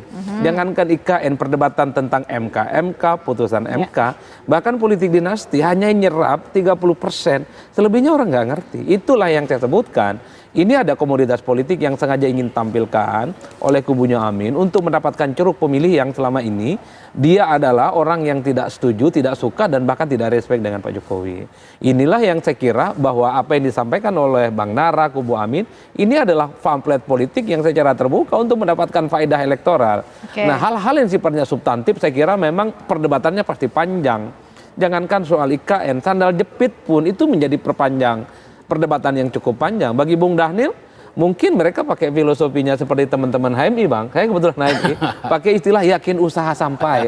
Jangankan IKN, perdebatan tentang MK, putusan MK, bahkan politik dinasti hanya nyerap 30%, selebihnya orang nggak ngerti. Itulah yang saya sebutkan. Ini ada komoditas politik yang sengaja ingin tampilkan oleh kubunya Amin untuk mendapatkan ceruk pemilih yang selama ini dia adalah orang yang tidak setuju, tidak suka, dan bahkan tidak respect dengan Pak Jokowi. Inilah yang saya kira bahwa apa yang disampaikan oleh Bang Nahra, kubu Amin, ini adalah pamflet politik yang secara terbuka untuk mendapatkan faedah elektoral. Nah, hal-hal yang sifatnya substantif saya kira memang perdebatannya pasti panjang. Jangankan soal IKN, sandal jepit pun itu menjadi perdebatan yang cukup panjang. Bagi Bung Daniel, mungkin mereka pakai filosofinya seperti teman-teman HMI, Bang. Saya kebetulan HMI, pakai istilah yakin usaha sampai.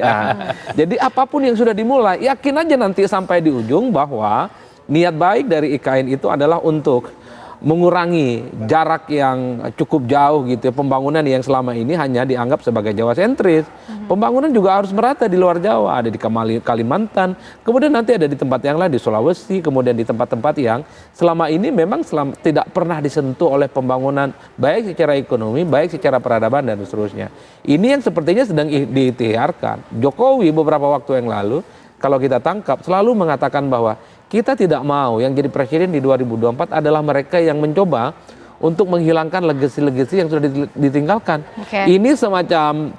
Jadi apapun yang sudah dimulai, yakin aja nanti sampai di ujung bahwa niat baik dari IKN itu adalah untuk mengurangi jarak yang cukup jauh gitu ya, pembangunan yang selama ini hanya dianggap sebagai Jawa sentris. Pembangunan juga harus merata di luar Jawa, ada di Kalimantan, kemudian nanti ada di tempat yang lain di Sulawesi, kemudian di tempat-tempat yang selama ini memang tidak pernah disentuh oleh pembangunan baik secara ekonomi, baik secara peradaban dan seterusnya. Ini yang sepertinya sedang diikhtiarkan. Jokowi beberapa waktu yang lalu kalau kita tangkap selalu mengatakan bahwa Kita tidak mau yang jadi presiden di 2024 adalah mereka yang mencoba untuk menghilangkan legasi-legasi yang sudah ditinggalkan. Ini semacam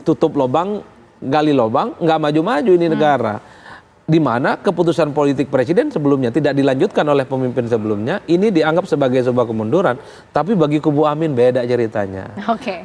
tutup lubang, gali lubang, nggak maju-maju ini negara. Di mana keputusan politik presiden sebelumnya tidak dilanjutkan oleh pemimpin sebelumnya, ini dianggap sebagai sebuah kemunduran. Tapi bagi kubu Amin beda ceritanya.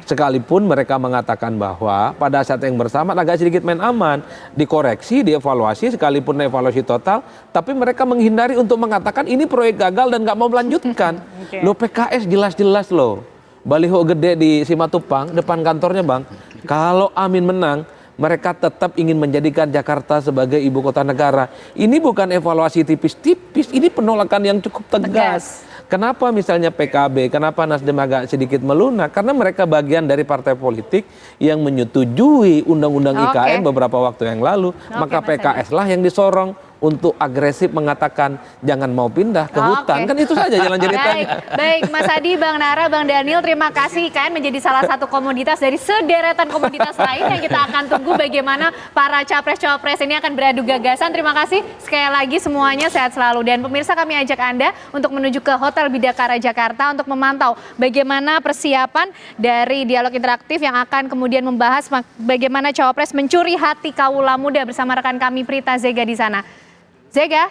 Sekalipun mereka mengatakan bahwa pada saat yang bersamaan agak sedikit main aman, dikoreksi, dievaluasi, sekalipun evaluasi total, tapi mereka menghindari untuk mengatakan ini proyek gagal dan nggak mau melanjutkan. Loh, PKS jelas-jelas loh, baliho gede di Simatupang depan kantornya, Bang. Kalau Amin menang, mereka tetap ingin menjadikan Jakarta sebagai ibu kota negara. Ini bukan evaluasi tipis-tipis, ini penolakan yang cukup tegas. Kenapa misalnya PKB, kenapa Nasdem agak sedikit melunak? Karena mereka bagian dari partai politik yang menyetujui undang-undang IKN beberapa waktu yang lalu. Maka PKS lah yang disorong untuk agresif mengatakan jangan mau pindah ke hutan. Kan itu saja jalan ceritanya. Baik, Mas Adi, Bang Nara, Bang Daniel, terima kasih. IKN menjadi salah satu komoditas dari sederetan komoditas lain yang kita akan tunggu bagaimana para capres-cawapres ini akan beradu gagasan. Terima kasih sekali lagi semuanya, sehat selalu. Dan pemirsa, kami ajak Anda untuk menuju ke Hotel Bidakara Jakarta untuk memantau bagaimana persiapan dari dialog interaktif yang akan kemudian membahas bagaimana cawapres mencuri hati kaula muda bersama rekan kami Prita Zega di sana. Zega.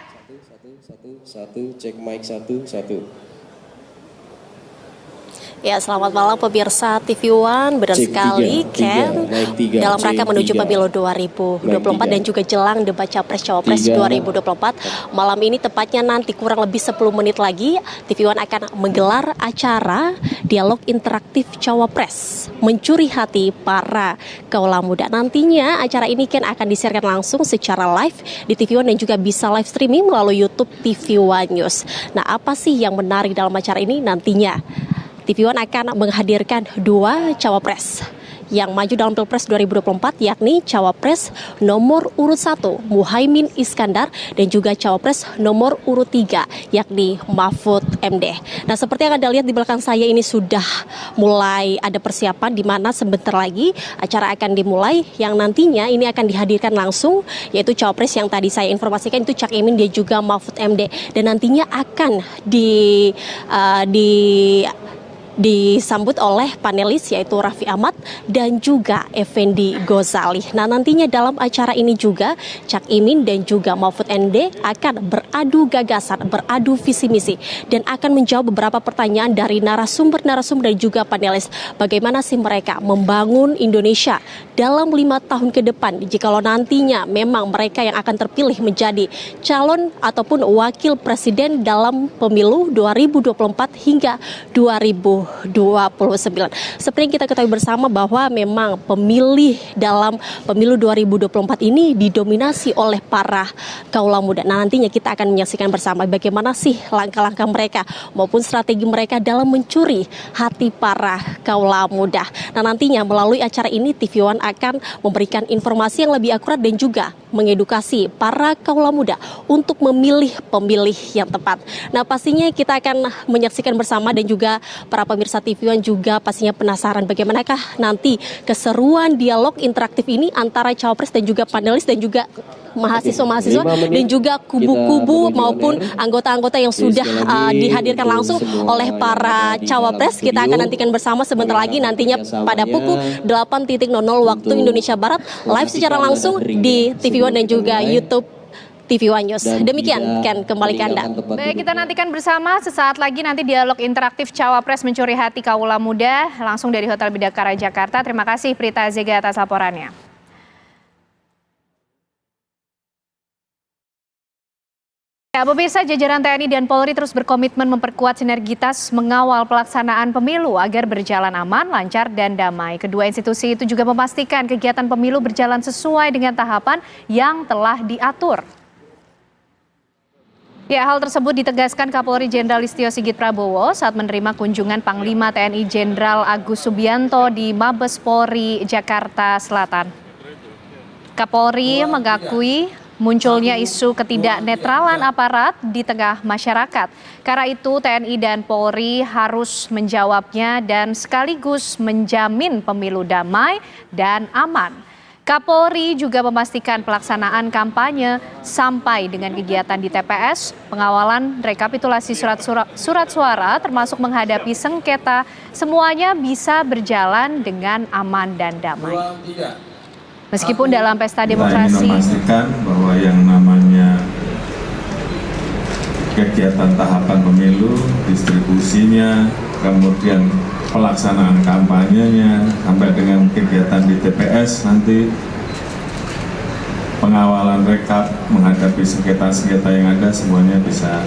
Satu, cek mic 1. Ya, selamat malam pemirsa TV One. Benar sekali, Ken. Dalam rangka menuju pemilu 2024 dan juga jelang debat Capres-Cawapres 2024. Malam ini tepatnya nanti kurang lebih 10 menit lagi TV One akan menggelar acara dialog interaktif Cawapres mencuri hati para kaula muda. Nantinya acara ini Ken akan disiarkan langsung secara live di TV One dan juga bisa live streaming melalui YouTube TV One News. Nah, apa sih yang menarik dalam acara ini? Nantinya TV One akan menghadirkan 2 cawapres yang maju dalam Pilpres 2024, yakni cawapres nomor urut 1 Muhaimin Iskandar dan juga cawapres nomor urut 3 yakni Mahfud MD. Nah, seperti yang Anda lihat di belakang saya ini sudah mulai ada persiapan di mana sebentar lagi acara akan dimulai yang nantinya ini akan dihadirkan langsung yaitu cawapres yang tadi saya informasikan itu Cak Imin dan juga Mahfud MD dan nantinya akan disambut oleh panelis yaitu Raffi Ahmad dan juga Effendi Ghazali. Nah, nantinya dalam acara ini juga Cak Imin dan juga Mahfud MD akan beradu gagasan, beradu visi misi dan akan menjawab beberapa pertanyaan dari narasumber-narasumber dan juga panelis. Bagaimana sih mereka membangun Indonesia dalam 5 tahun ke depan jikalau nantinya memang mereka yang akan terpilih menjadi calon ataupun wakil presiden dalam pemilu 2024 hingga 2029. Seperti yang kita ketahui bersama bahwa memang pemilih dalam pemilu 2024 ini didominasi oleh para kaula muda. Nah, nantinya kita akan menyaksikan bersama bagaimana sih langkah-langkah mereka maupun strategi mereka dalam mencuri hati para kaula muda. Nah, nantinya melalui acara ini TV One akan memberikan informasi yang lebih akurat dan juga mengedukasi para kaula muda untuk memilih pemilih yang tepat. Nah, pastinya kita akan menyaksikan bersama dan juga para pemirsa TV One juga pastinya penasaran bagaimanakah nanti keseruan dialog interaktif ini antara cawapres dan juga panelis dan juga mahasiswa-mahasiswa dan juga kubu-kubu maupun anggota-anggota yang sudah dihadirkan langsung oleh para cawapres. Kita akan nantikan bersama sebentar lagi nantinya pada pukul 8.00 waktu Indonesia Barat live secara langsung di TV One dan juga YouTube TV One News. Demikian, Ken, kembali ke Anda. Baik, kita nantikan bersama sesaat lagi nanti dialog interaktif Cawapres mencuri hati kaula muda langsung dari Hotel Bidakara Jakarta. Terima kasih Prita Zega atas laporannya. Ya, pemirsa, jajaran TNI dan Polri terus berkomitmen memperkuat sinergitas mengawal pelaksanaan pemilu agar berjalan aman, lancar, dan damai. Kedua institusi itu juga memastikan kegiatan pemilu berjalan sesuai dengan tahapan yang telah diatur. Ya, hal tersebut ditegaskan Kapolri Jenderal Listio Sigit Prabowo saat menerima kunjungan Panglima TNI Jenderal Agus Subianto di Mabes Polri, Jakarta Selatan. Kapolri mengakui munculnya isu ketidaknetralan aparat di tengah masyarakat. Karena itu TNI dan Polri harus menjawabnya dan sekaligus menjamin pemilu damai dan aman. Kapolri juga memastikan pelaksanaan kampanye sampai dengan kegiatan di TPS, pengawalan rekapitulasi surat suara termasuk menghadapi sengketa, semuanya bisa berjalan dengan aman dan damai. Meskipun dalam pesta demokrasi, kita ingin memastikan bahwa yang namanya kegiatan tahapan pemilu, distribusinya, kemudian pelaksanaan kampanyenya, sampai dengan kegiatan di TPS nanti, pengawalan rekap menghadapi sengketa-sengketa yang ada, semuanya bisa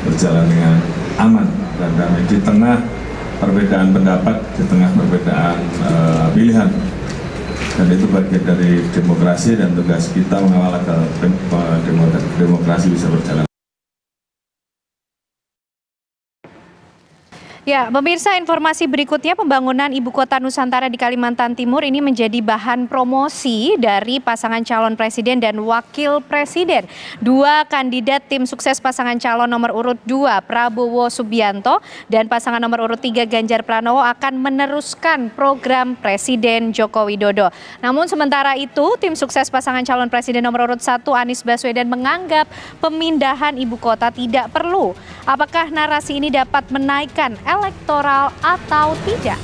berjalan dengan aman dan damai di tengah perbedaan pendapat, di tengah perbedaan pilihan. Dan itu bagian dari demokrasi dan tugas kita mengawal agar demokrasi bisa berjalan. ya, pemirsa, informasi berikutnya, pembangunan Ibu Kota Nusantara di Kalimantan Timur ini menjadi bahan promosi dari pasangan calon presiden dan wakil presiden. Dua kandidat tim sukses pasangan calon nomor urut 2 Prabowo Subianto dan pasangan nomor urut 3 Ganjar Pranowo akan meneruskan program Presiden Joko Widodo. Namun sementara itu, tim sukses pasangan calon presiden nomor urut 1 Anies Baswedan menganggap pemindahan ibu kota tidak perlu. Apakah narasi ini dapat menaikkan elektoral atau tidak?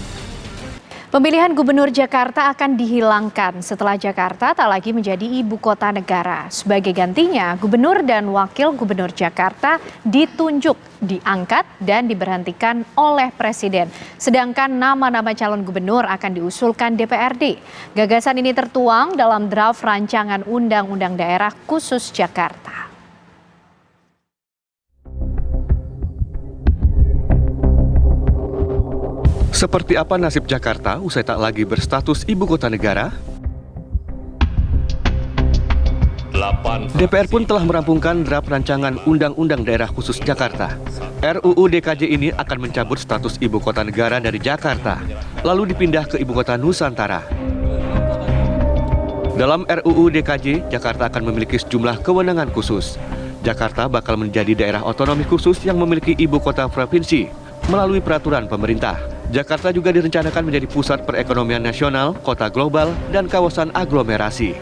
Pemilihan Gubernur Jakarta akan dihilangkan setelah Jakarta tak lagi menjadi ibu kota negara. Sebagai gantinya, gubernur dan wakil gubernur Jakarta ditunjuk, diangkat, dan diberhentikan oleh Presiden. Sedangkan nama-nama calon gubernur akan diusulkan DPRD. Gagasan ini tertuang dalam draft rancangan Undang-Undang Daerah Khusus Jakarta. Seperti apa nasib Jakarta usai tak lagi berstatus ibu kota negara? DPR pun telah merampungkan draft rancangan Undang-Undang Daerah Khusus Jakarta. RUU DKJ ini akan mencabut status ibu kota negara dari Jakarta, lalu dipindah ke ibu kota Nusantara. Dalam RUU DKJ, Jakarta akan memiliki sejumlah kewenangan khusus. Jakarta bakal menjadi daerah otonomi khusus yang memiliki ibu kota provinsi melalui peraturan pemerintah. Jakarta juga direncanakan menjadi pusat perekonomian nasional, kota global, dan kawasan aglomerasi.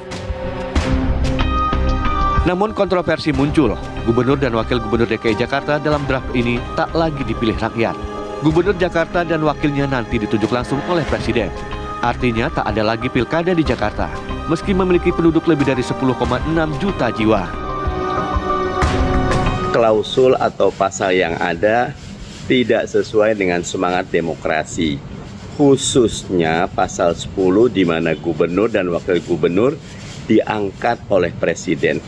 Namun kontroversi muncul, Gubernur dan Wakil Gubernur DKI Jakarta dalam draft ini tak lagi dipilih rakyat. Gubernur Jakarta dan wakilnya nanti ditunjuk langsung oleh Presiden. Artinya tak ada lagi pilkada di Jakarta, meski memiliki penduduk lebih dari 10,6 juta jiwa. Klausul atau pasal yang ada tidak sesuai dengan semangat demokrasi, khususnya pasal 10 di mana gubernur dan wakil gubernur diangkat oleh presiden.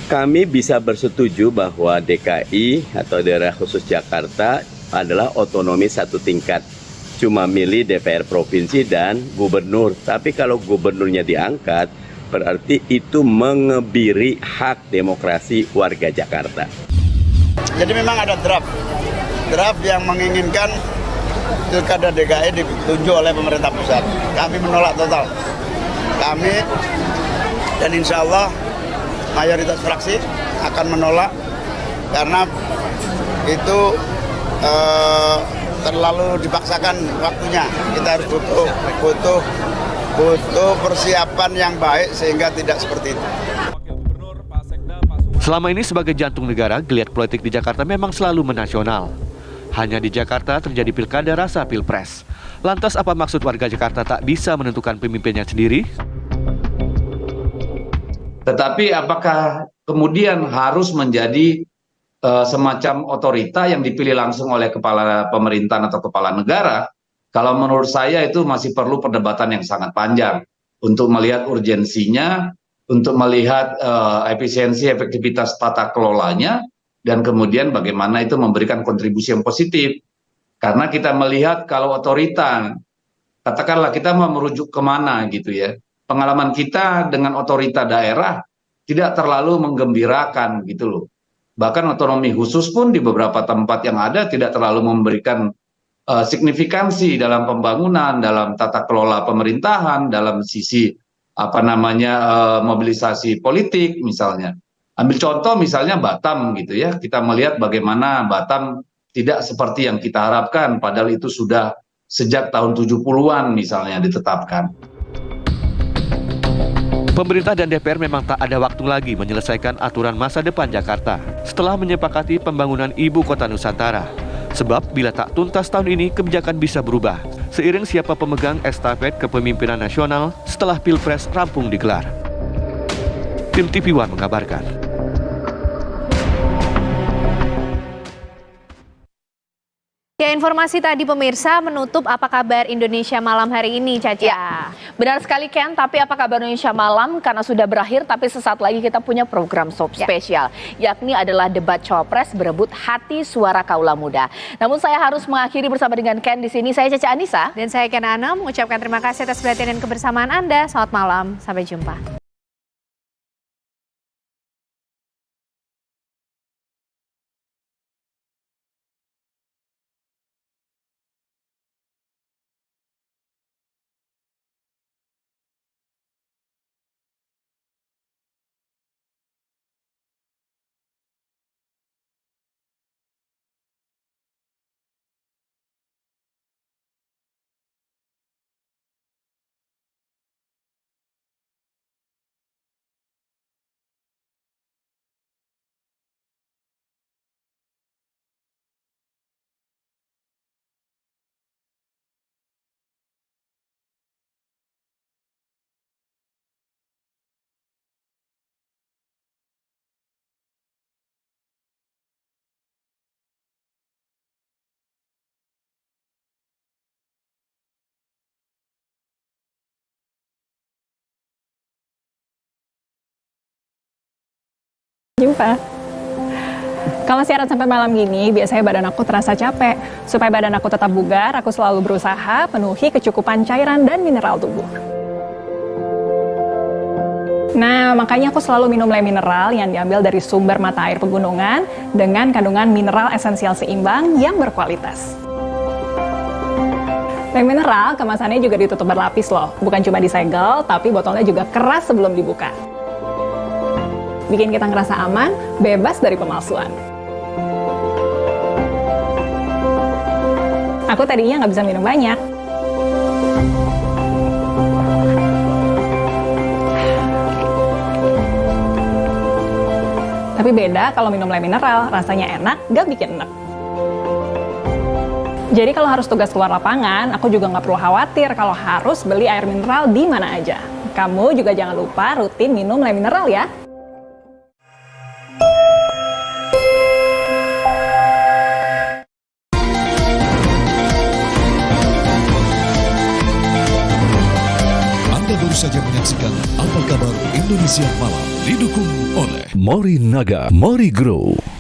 Kami bisa bersetuju bahwa DKI atau daerah khusus Jakarta adalah otonomi satu tingkat, cuma milih DPR provinsi dan gubernur. Tapi kalau gubernurnya diangkat, berarti itu mengebiri hak demokrasi warga Jakarta. Jadi memang ada draft yang menginginkan pilkada DKI ditunjuk oleh pemerintah pusat. Kami menolak total. Kami dan insya Allah mayoritas fraksi akan menolak karena itu terlalu dipaksakan waktunya. Kita harus butuh persiapan yang baik sehingga tidak seperti itu. Selama ini sebagai jantung negara, geliat politik di Jakarta memang selalu menasional. Hanya di Jakarta terjadi pilkada rasa pilpres. Lantas apa maksud warga Jakarta tak bisa menentukan pemimpinnya sendiri? Tetapi apakah kemudian harus menjadi semacam otorita yang dipilih langsung oleh kepala pemerintahan atau kepala negara? Kalau menurut saya itu masih perlu perdebatan yang sangat panjang untuk melihat urgensinya, untuk melihat efisiensi, efektivitas tata kelolanya, dan kemudian bagaimana itu memberikan kontribusi yang positif. Karena kita melihat kalau otorita, katakanlah kita mau merujuk kemana gitu ya, pengalaman kita dengan otorita daerah tidak terlalu menggembirakan gitu loh. Bahkan otonomi khusus pun di beberapa tempat yang ada tidak terlalu memberikan signifikansi dalam pembangunan, dalam tata kelola pemerintahan, dalam sisi mobilisasi politik misalnya. Ambil contoh misalnya Batam gitu ya, kita melihat bagaimana Batam tidak seperti yang kita harapkan, padahal itu sudah sejak tahun 70-an misalnya ditetapkan. Pemerintah dan DPR memang tak ada waktu lagi menyelesaikan aturan masa depan Jakarta setelah menyepakati pembangunan Ibu Kota Nusantara. Sebab bila tak tuntas tahun ini, kebijakan bisa berubah seiring siapa pemegang estafet kepemimpinan nasional setelah Pilpres rampung digelar. Tim TV One mengabarkan. Ya, informasi tadi pemirsa menutup Apa Kabar Indonesia Malam hari ini, Caca. Ya, benar sekali Ken, tapi Apa Kabar Indonesia Malam karena sudah berakhir, tapi sesaat lagi kita punya program spesial, yakni adalah debat Cawapres berebut hati suara kaula muda. Namun saya harus mengakhiri bersama dengan Ken di sini. Saya Caca Anissa. Dan saya Ken Ana mengucapkan terima kasih atas perhatian dan kebersamaan Anda. Selamat malam, sampai jumpa. Jumpa. Kalau siaran sampai malam gini, biasanya badan aku terasa capek. Supaya badan aku tetap bugar, aku selalu berusaha penuhi kecukupan cairan dan mineral tubuh. Nah, makanya aku selalu minum Le Mineral yang diambil dari sumber mata air pegunungan dengan kandungan mineral esensial seimbang yang berkualitas. Le Mineral kemasannya juga ditutup berlapis loh. Bukan cuma disegel, tapi botolnya juga keras sebelum dibuka. Bikin kita ngerasa aman, bebas dari pemalsuan. Aku tadinya nggak bisa minum banyak. Tapi beda kalau minum Le Mineral, rasanya enak, nggak bikin enak. Jadi kalau harus tugas keluar lapangan, aku juga nggak perlu khawatir kalau harus beli air mineral di mana aja. Kamu juga jangan lupa rutin minum Le Mineral ya. Baru saja menyaksikan Apa Kabar Indonesia Malam didukung oleh Morinaga Mori Grow.